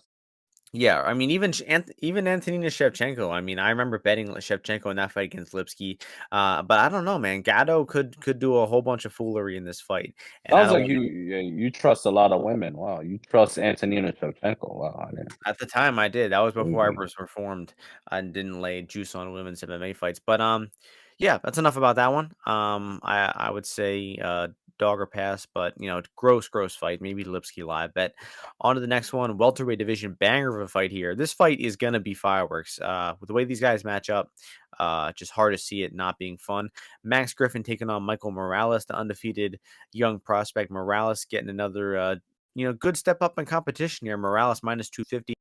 Speaker 1: Yeah, I mean, even Antonina Shevchenko. I mean, I remember betting Shevchenko in that fight against Lipski. But I don't know, man. Gatto could do a whole bunch of foolery in this fight, and I
Speaker 2: Sounds
Speaker 1: don't
Speaker 2: like
Speaker 1: want.
Speaker 2: you trust a lot of women. Wow, you trust Antonina Shevchenko. Wow, I didn't.
Speaker 1: At the time, I did. That was before I
Speaker 2: Crazy.
Speaker 1: was reformed and didn't lay juice on women's MMA fights. But yeah, that's enough about that one. I would say dog or pass, but gross fight. Maybe Lipski live bet. On to the next one, welterweight division banger of a fight here. This fight is gonna be fireworks. With the way these guys match up, just hard to see it not being fun. Max Griffin taking on Michael Morales, the undefeated young prospect. Morales getting another good step up in competition here. Morales minus 250,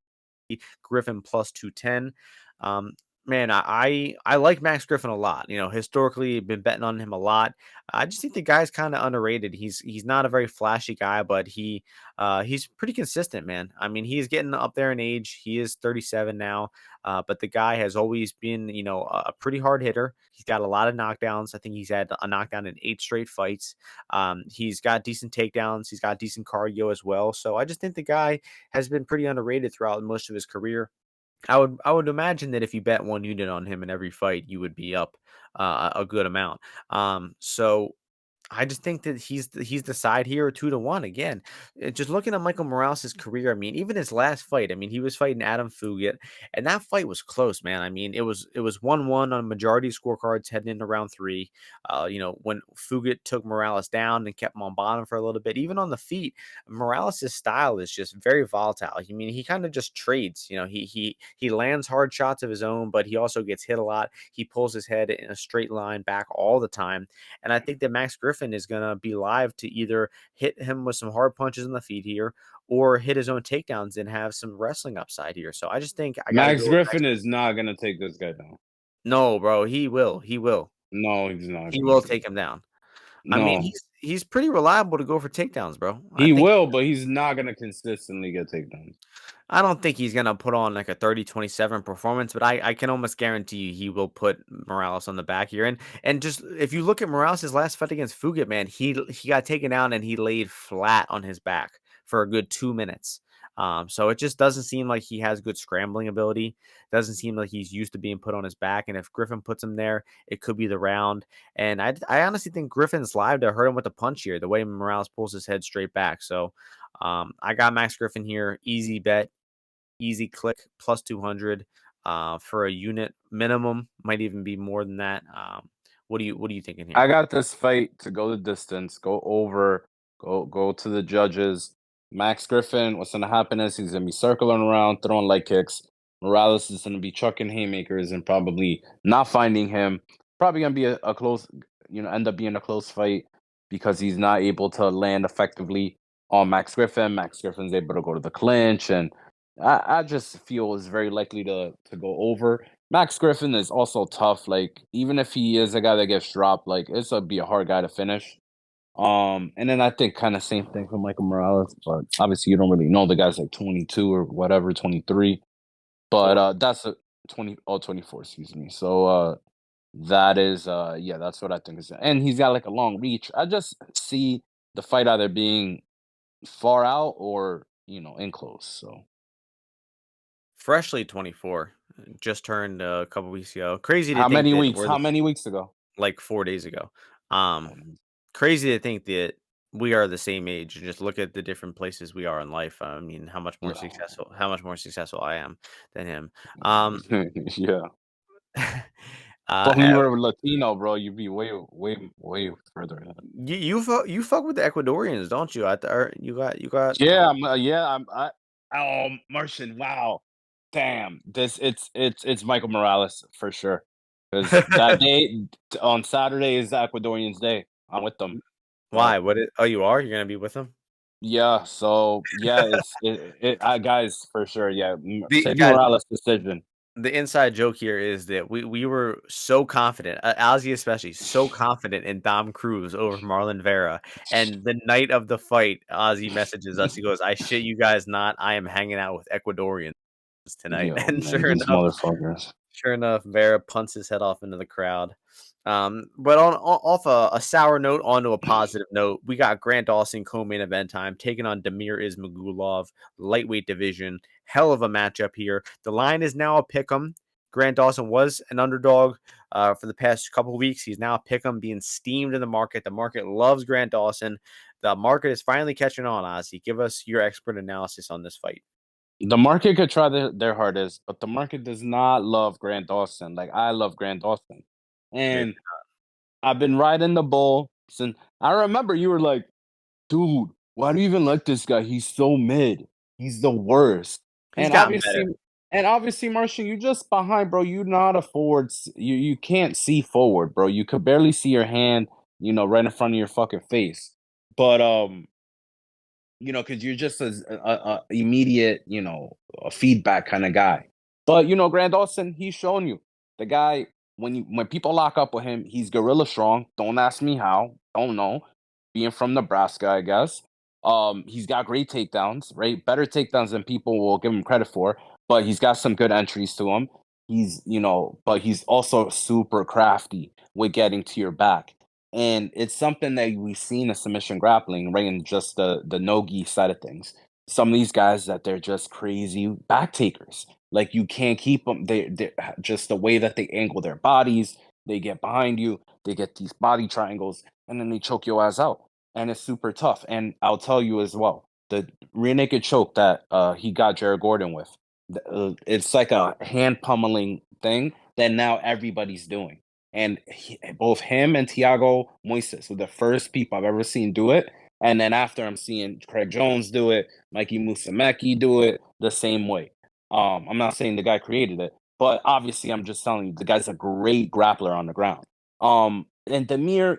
Speaker 1: Griffin plus 210. Um, man, I like Max Griffin a lot. Historically been betting on him a lot. I just think the guy's kind of underrated. He's not a very flashy guy, but he's pretty consistent, man. I mean, he's getting up there in age. He is 37 now, but the guy has always been, a pretty hard hitter. He's got a lot of knockdowns. I think he's had a knockdown in 8 straight fights. He's got decent takedowns. He's got decent cardio as well. So I just think the guy has been pretty underrated throughout most of his career. I would imagine that if you bet 1 unit on him in every fight, you would be up a good amount. So I just think that he's the side here 2-1 again. Just looking at Michael Morales' career, I mean, even his last fight, I mean, he was fighting Adam Fugit, and that fight was close, man. I mean, it was 1-1 on majority scorecards heading into round three. When Fugit took Morales down and kept him on bottom for a little bit, even on the feet, Morales' style is just very volatile. I mean, he kind of just trades. He lands hard shots of his own, but he also gets hit a lot. He pulls his head in a straight line back all the time. And I think that Max Griffin is going to be live to either hit him with some hard punches in the feet here or hit his own takedowns and have some wrestling upside here. So I just think I got to
Speaker 2: Max
Speaker 1: go with Max.
Speaker 2: Griffin is not gonna take this guy down.
Speaker 1: No, bro, he will. He will.
Speaker 2: No, he's not
Speaker 1: He
Speaker 2: gonna
Speaker 1: will
Speaker 2: take
Speaker 1: take
Speaker 2: it.
Speaker 1: him down. I mean,
Speaker 2: No,
Speaker 1: he's pretty reliable to go for takedowns, bro.
Speaker 2: he will, but he's not gonna consistently get takedowns.
Speaker 1: I don't think he's gonna put on like a 30-27 performance, but I can almost guarantee you he will put Morales on the back here. And just if you look at Morales' last fight against Fugit, man, he got taken down and he laid flat on his back for a good 2 minutes. So it just doesn't seem like he has good scrambling ability. Doesn't seem like he's used to being put on his back. And if Griffin puts him there, it could be the round. And I honestly think Griffin's live to hurt him with a punch here, the way Morales pulls his head straight back. So I got Max Griffin here, easy bet, easy click, plus 200 for a unit minimum. Might even be more than that. What are you thinking here?
Speaker 2: I got this fight to go the distance, go over, go to the judges. Max Griffin, what's gonna happen is he's gonna be circling around, throwing leg kicks. Morales is gonna be chucking haymakers and probably not finding him. Probably gonna be a close, end up being a close fight because he's not able to land effectively on Max Griffin. Max Griffin's able to go to the clinch, and I just feel is very likely to go over. Max Griffin is also tough. Like, even if he is a guy that gets dropped, like it's gonna be a hard guy to finish. And then I think kind of same thing for Michael Morales, but obviously you don't really know the guy's like 22 or whatever, 23. But that's a 24, excuse me. So that is yeah, that's what I think is. And he's got like a long reach. I just see the fight either being far out or in close. So
Speaker 1: Freshly 24, just turned a couple weeks ago. Crazy to
Speaker 2: how
Speaker 1: think
Speaker 2: many
Speaker 1: that
Speaker 2: weeks?
Speaker 1: we're
Speaker 2: How many weeks ago?
Speaker 1: like 4 days ago. Um, Crazy to think that we are the same age. And just look at the different places we are in life. I mean, how much more successful I am than him. Um,
Speaker 2: Yeah. If only you
Speaker 1: uh,
Speaker 2: were Latino, bro, you'd be way further ahead.
Speaker 1: you fuck with the Ecuadorians, don't you? You got.
Speaker 2: Martian, wow. Damn. It's Michael Morales for sure. Because that day on Saturday is the Ecuadorians' day. I'm with them. Yep.
Speaker 1: Why? Oh, you are? You're gonna be with them?
Speaker 2: Yeah, so yeah, guys for sure. Yeah,
Speaker 1: The
Speaker 2: save
Speaker 1: guys,
Speaker 2: Morales' decision.
Speaker 1: the inside joke here is that we were so confident, Ozzy especially, so confident in Dom Cruz over Marlon Vera, and the night of the fight, Ozzy messages us. He goes, "I shit you guys not. I am hanging out with Ecuadorians tonight."
Speaker 2: Yo,
Speaker 1: And
Speaker 2: man, these motherfuckers.
Speaker 1: sure enough, Vera punts his head off into the crowd. But off a sour note onto a positive note, we got Grant Dawson co-main event time taking on Damir Ismagulov, lightweight division. Hell of a matchup here. The line is now a pick'em. Grant Dawson was an underdog for the past couple weeks. He's now a pick'em, being steamed in the market. The market loves Grant Dawson. The market is finally catching on. Ozzy, give us your expert analysis on this fight.
Speaker 2: The market could try their hardest, but the market does not love Grant Dawson. Like I love Grant Dawson,
Speaker 1: Maybe
Speaker 2: and I've been riding the bull since. I remember you were like, "Dude, why do you even like this guy? He's so mid. He's the worst."
Speaker 1: he's
Speaker 2: And
Speaker 1: gotten better.
Speaker 2: obviously, Martian, you just behind, bro. You not a forward. You can't see forward, bro. You could barely see your hand, right in front of your fucking face. But because you're just a immediate, a feedback kind of guy. But Grant Dawson, he's shown you the guy when people lock up with him, he's gorilla strong. Don't ask me how. Don't know. Being from Nebraska, I guess. He's got great takedowns, right? Better takedowns than people will give him credit for. But he's got some good entries to him. But he's also super crafty with getting to your back. And it's something that we've seen in submission grappling, right? In just the no-gi side of things. Some of these guys that they're just crazy back takers. Like you can't keep them. They just the way that they angle their bodies. They get behind you. They get these body triangles, and then they choke your ass out. And it's super tough. And I'll tell you as well, the rear naked choke that he got Jared Gordon with, it's like a hand pummeling thing that now everybody's doing. And both him and Tiago Moises were the first people I've ever seen do it. And then after I'm seeing Craig Jones do it, Mikey Musumeci do it the same way. I'm not saying the guy created it, but obviously I'm just telling you the guy's a great grappler on the ground. And Demir,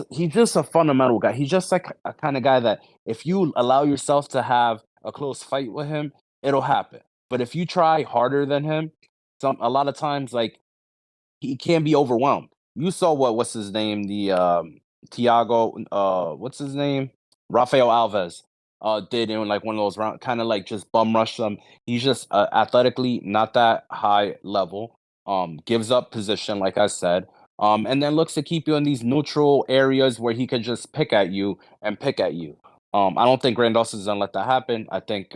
Speaker 2: he's just a fundamental guy. He's just like a kind of guy that if you allow yourself to have a close fight with him, it'll happen. But if you try harder than him, a lot of times like he can be overwhelmed. You saw what's his name? The Tiago, what's his name? Rafael Alves did in like one of those round, kind of like just bum rush them. He's just athletically not that high level. Gives up position, like I said. And then looks to keep you in these neutral areas where he could just pick at you and pick at you. I don't think Grandossa's gonna let that happen. I think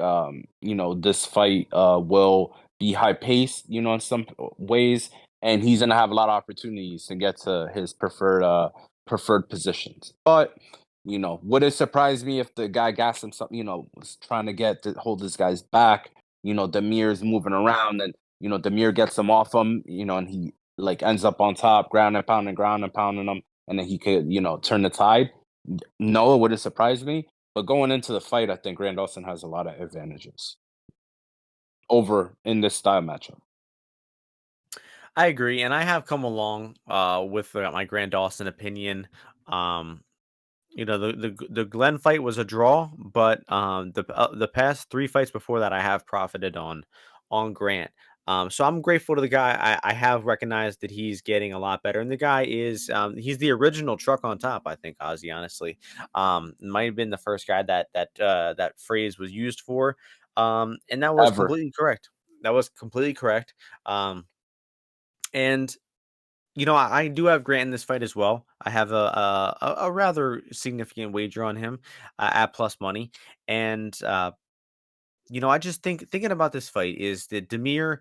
Speaker 2: this fight will be high paced, in some ways, and he's gonna have a lot of opportunities to get to his preferred positions. But would it surprise me if the guy got him something? Was trying to hold this guy's back. Demir's moving around, and Demir gets him off him. And he like ends up on top, ground and pounding him, and then he could turn the tide. No, it wouldn't surprise me. But going into the fight, I think Grant Dawson has a lot of advantages over in this style matchup.
Speaker 1: I agree, and I have come along with my Grant Dawson opinion. Um, the Glenn fight was a draw, but the past 3 fights before that, I have profited on Grant. So I'm grateful to the guy. I have recognized that he's getting a lot better, and the guy is he's the original truck on top. I think Ozzy, honestly, might have been the first guy that phrase was used for, and that was
Speaker 2: Ever.
Speaker 1: completely correct. That was completely correct. And I do have Grant in this fight as well. I have a rather significant wager on him at plus money, and I just thinking about this fight is that Demir,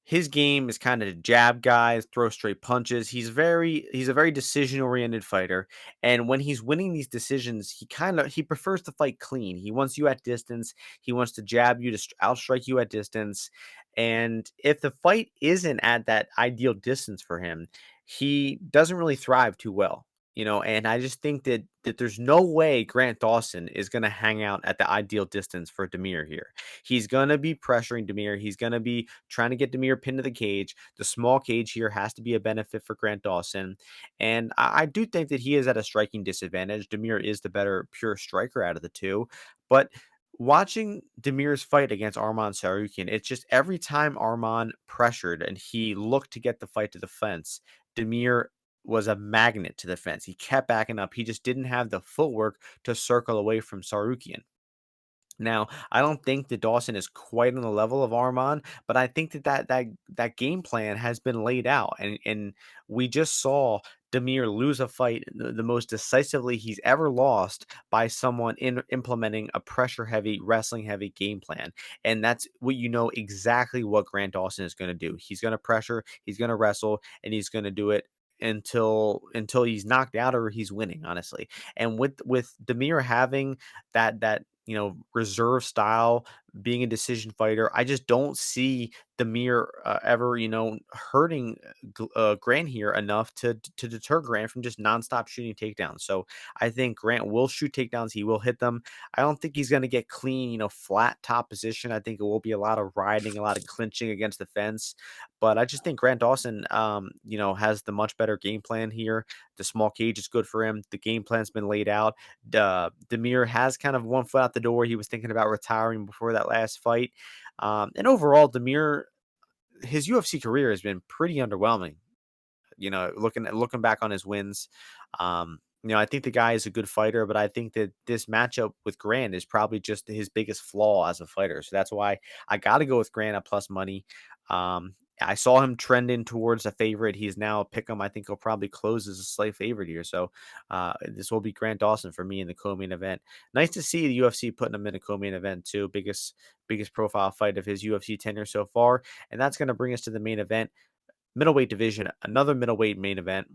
Speaker 1: his game is kind of jab guys, throw straight punches. He's a very decision oriented fighter, and when he's winning these decisions, he prefers to fight clean. He wants you at distance. He wants to jab you to outstrike you at distance. And if the fight isn't at that ideal distance for him, he doesn't really thrive too well. And I just think that there's no way Grant Dawson is going to hang out at the ideal distance for Demir here. He's going to be pressuring Demir. He's going to be trying to get Demir pinned to the cage. The small cage here has to be a benefit for Grant Dawson. And I do think that he is at a striking disadvantage. Demir is the better pure striker out of the two. But watching Demir's fight against Arman Tsarukyan, it's just every time Arman pressured and he looked to get the fight to the fence, Demir was a magnet to the fence. He kept backing up. He just didn't have the footwork to circle away from Tsarukyan. Now, I don't think that Dawson is quite on the level of Arman, but I think that game plan has been laid out, and we just saw Demir lose a fight the most decisively he's ever lost by someone in implementing a pressure heavy, wrestling heavy game plan, and that's what you know exactly what Grant Dawson is going to do. He's going to pressure, he's going to wrestle, and he's going to do it until he's knocked out or he's winning, honestly. And with Demir having that reserve style, being a decision fighter, I just don't see Demir ever hurting Grant here enough to deter Grant from just nonstop shooting takedowns. So I think Grant will shoot takedowns. He will hit them. I don't think he's going to get clean, flat top position. I think it will be a lot of riding, a lot of clinching against the fence. But I just think Grant Dawson, has the much better game plan here. The small cage is good for him. The game plan's been laid out. Demir has kind of one foot out the door. He was thinking about retiring before that last fight. And overall, Demir, his UFC career has been pretty underwhelming. Looking back on his wins, I think the guy is a good fighter, but I think that this matchup with Grant is probably just his biggest flaw as a fighter. So that's why I got to go with Grant at plus money. I saw him trending towards a favorite. He's now a pick him. I think he'll probably close as a slight favorite here. So this will be Grant Dawson for me in the co-main event. Nice to see the UFC putting him in a co-main event too. Biggest profile fight of his UFC tenure so far, and that's going to bring us to the main event. Middleweight division, another middleweight main event.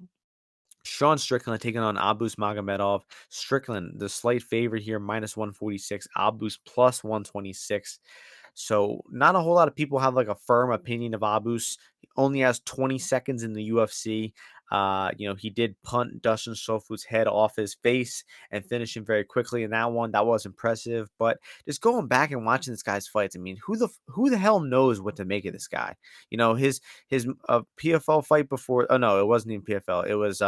Speaker 1: Sean Strickland taking on Abus Magomedov. Strickland, the slight favorite here, minus 146. Abus plus 126. So not a whole lot of people have like a firm opinion of Abus. He only has 20 seconds in the UFC. He did punt Dustin Sofu's head off his face and finish him very quickly in that one. That was impressive. But just going back and watching this guy's fights, I mean, who the hell knows what to make of this guy? His PFL fight before. Oh no, it wasn't even PFL. It was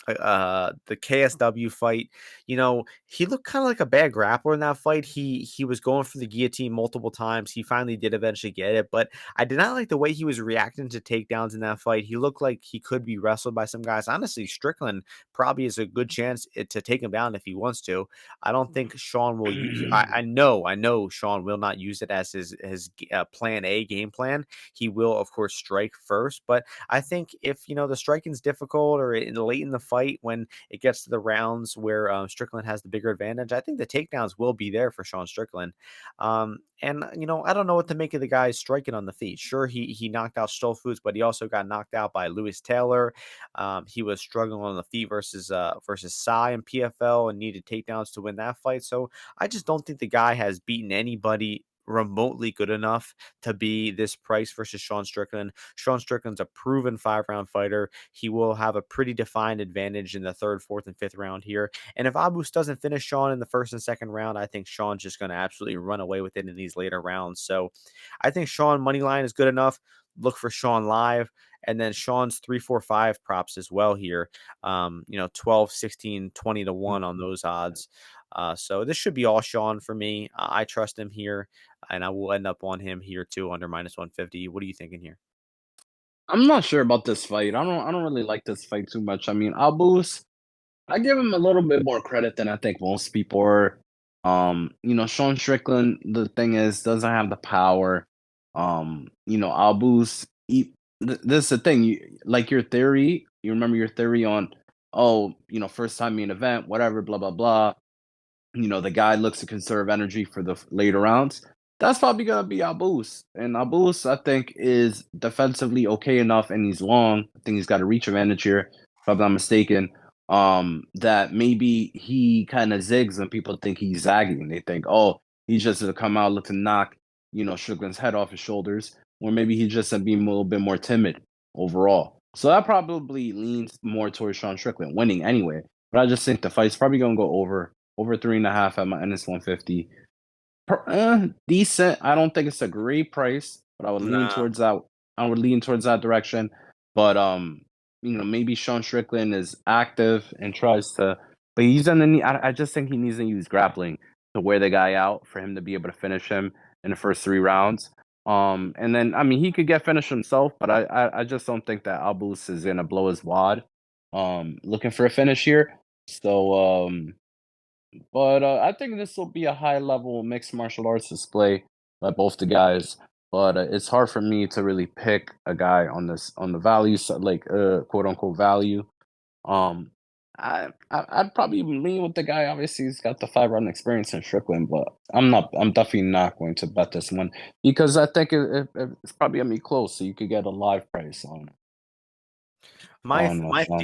Speaker 1: the KSW fight. He looked kind of like a bad grappler in that fight. He was going for the guillotine multiple times. He finally did eventually get it, but I did not like the way he was reacting to takedowns in that fight. He looked like he could be wrestled by some guys. Honestly, Strickland probably has a good chance to take him down if he wants to. I don't think Sean will use. I know Sean will not use it as his plan A game plan. He will of course strike first, but I think if the striking's difficult or late in the fight when it gets to the rounds where Strickland has the bigger advantage, I think the takedowns will be there for Sean Strickland. And I don't know what to make of the guy striking on the feet. Sure, he knocked out Stolfus, but he also got knocked out by Lewis Taylor. He was struggling on the feet versus Sai in PFL and needed takedowns to win that fight. So I just don't think the guy has beaten anybody remotely good enough to be this price versus Sean Strickland. Sean Strickland's a proven 5-round fighter. He will have a pretty defined advantage in the third, fourth, and fifth round here. And if Abus doesn't finish Sean in the first and second round, I think Sean's just going to absolutely run away with it in these later rounds. So I think Sean money line is good enough. Look for Sean live. And then Sean's 3-4-5 props as well here. 12, 16, 20 to 1 on those odds. So this should be all Sean for me. I trust him here, and I will end up on him here too under minus 150. What are you thinking here?
Speaker 2: I'm not sure about this fight. I don't really like this fight too much. I mean, Abus, I give him a little bit more credit than I think most people are. Sean Strickland, the thing is, doesn't have the power. Abus, this is the thing. Like your theory, you remember your theory on, first time main event, whatever, blah blah blah. The guy looks to conserve energy for the later rounds. That's probably gonna be Abus. And Abus, I think, is defensively okay enough, and he's long. I think he's got a reach advantage here, if I'm not mistaken. That maybe he kind of zigs and people think he's zagging. They think, oh, he's just gonna come out, look to knock, Strickland's head off his shoulders, or maybe he's just being a little bit more timid overall. So that probably leans more towards Sean Strickland winning anyway. But I just think the fight's probably gonna go over 3.5 at minus 150. Decent. I don't think it's a great price, but I would lean
Speaker 1: Nah.
Speaker 2: towards that. I would lean towards that direction. But maybe Sean Strickland is active and tries to, but he's gonna need. I just think he needs to use grappling to wear the guy out for him to be able to finish him in the first 3 rounds. And then, I mean, he could get finished himself, but I just don't think that Abus is gonna blow his wad, looking for a finish here. So, but I think this will be a high level mixed martial arts display by both the guys. But it's hard for me to really pick a guy on the value side, like quote unquote value. Um, I'd probably lean with the guy. Obviously, he's got the 5 round experience in Strickland, but I'm not. I'm definitely not going to bet this one because I think it's probably gonna be close. So you could get a live price
Speaker 1: My th
Speaker 2: on
Speaker 1: my
Speaker 2: Sean.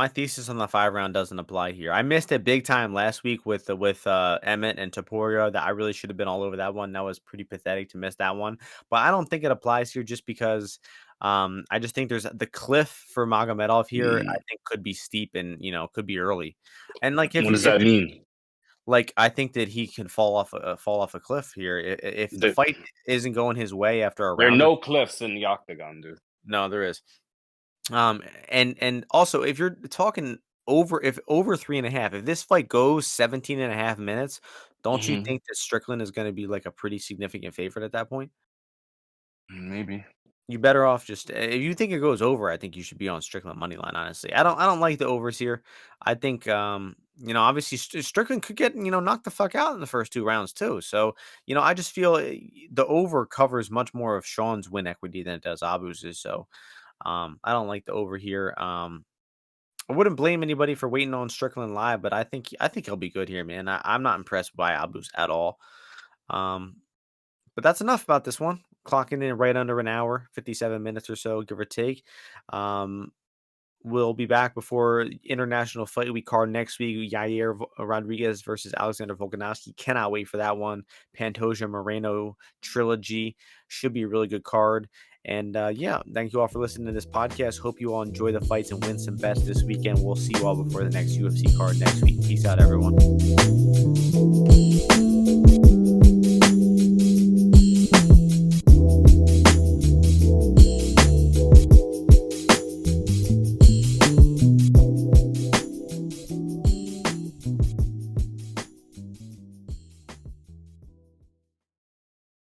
Speaker 1: thesis on the 5 round doesn't apply here. I missed it big time last week with Emmett and Topuria that I really should have been all over that one. That was pretty pathetic to miss that one, but I don't think it applies here just because, I just think there's the cliff for Magomedov here, I
Speaker 2: Mm,
Speaker 1: think could be steep and, could be early. And, like,
Speaker 2: what does that
Speaker 1: if
Speaker 2: mean?
Speaker 1: like, I think that he can fall off a cliff here if the
Speaker 2: There,
Speaker 1: fight isn't going his way after a
Speaker 2: there are
Speaker 1: round or
Speaker 2: no cliffs in the octagon, dude.
Speaker 1: no, there is. And also if you're talking if over 3.5, if this fight goes 17.5 minutes, don't you
Speaker 2: Hmm.
Speaker 1: think that Strickland is gonna be like a pretty significant favorite at that point?
Speaker 2: Maybe.
Speaker 1: You better off just if you think it goes over, I think you should be on Strickland money line, honestly. I don't like the overs here. I think obviously Strickland could get, knocked the fuck out in the first 2 rounds too. So, I just feel the over covers much more of Sean's win equity than it does Abu's. So, I don't like the over here. I wouldn't blame anybody for waiting on Strickland live, but I think he'll be good here, man. I'm not impressed by Abus at all. Um, but that's enough about this one. Clocking in right under an hour, 57 minutes or so, give or take. Um, we'll be back before International Fight Week card next week. Rodriguez versus Alexander Volkanovski. Cannot wait for that one. Pantoja Moreno trilogy should be a really good card. And yeah, thank you all for listening to this podcast. Hope you all enjoy the fights and win some bets this weekend. We'll see you all before the next UFC card next week. Peace out, everyone.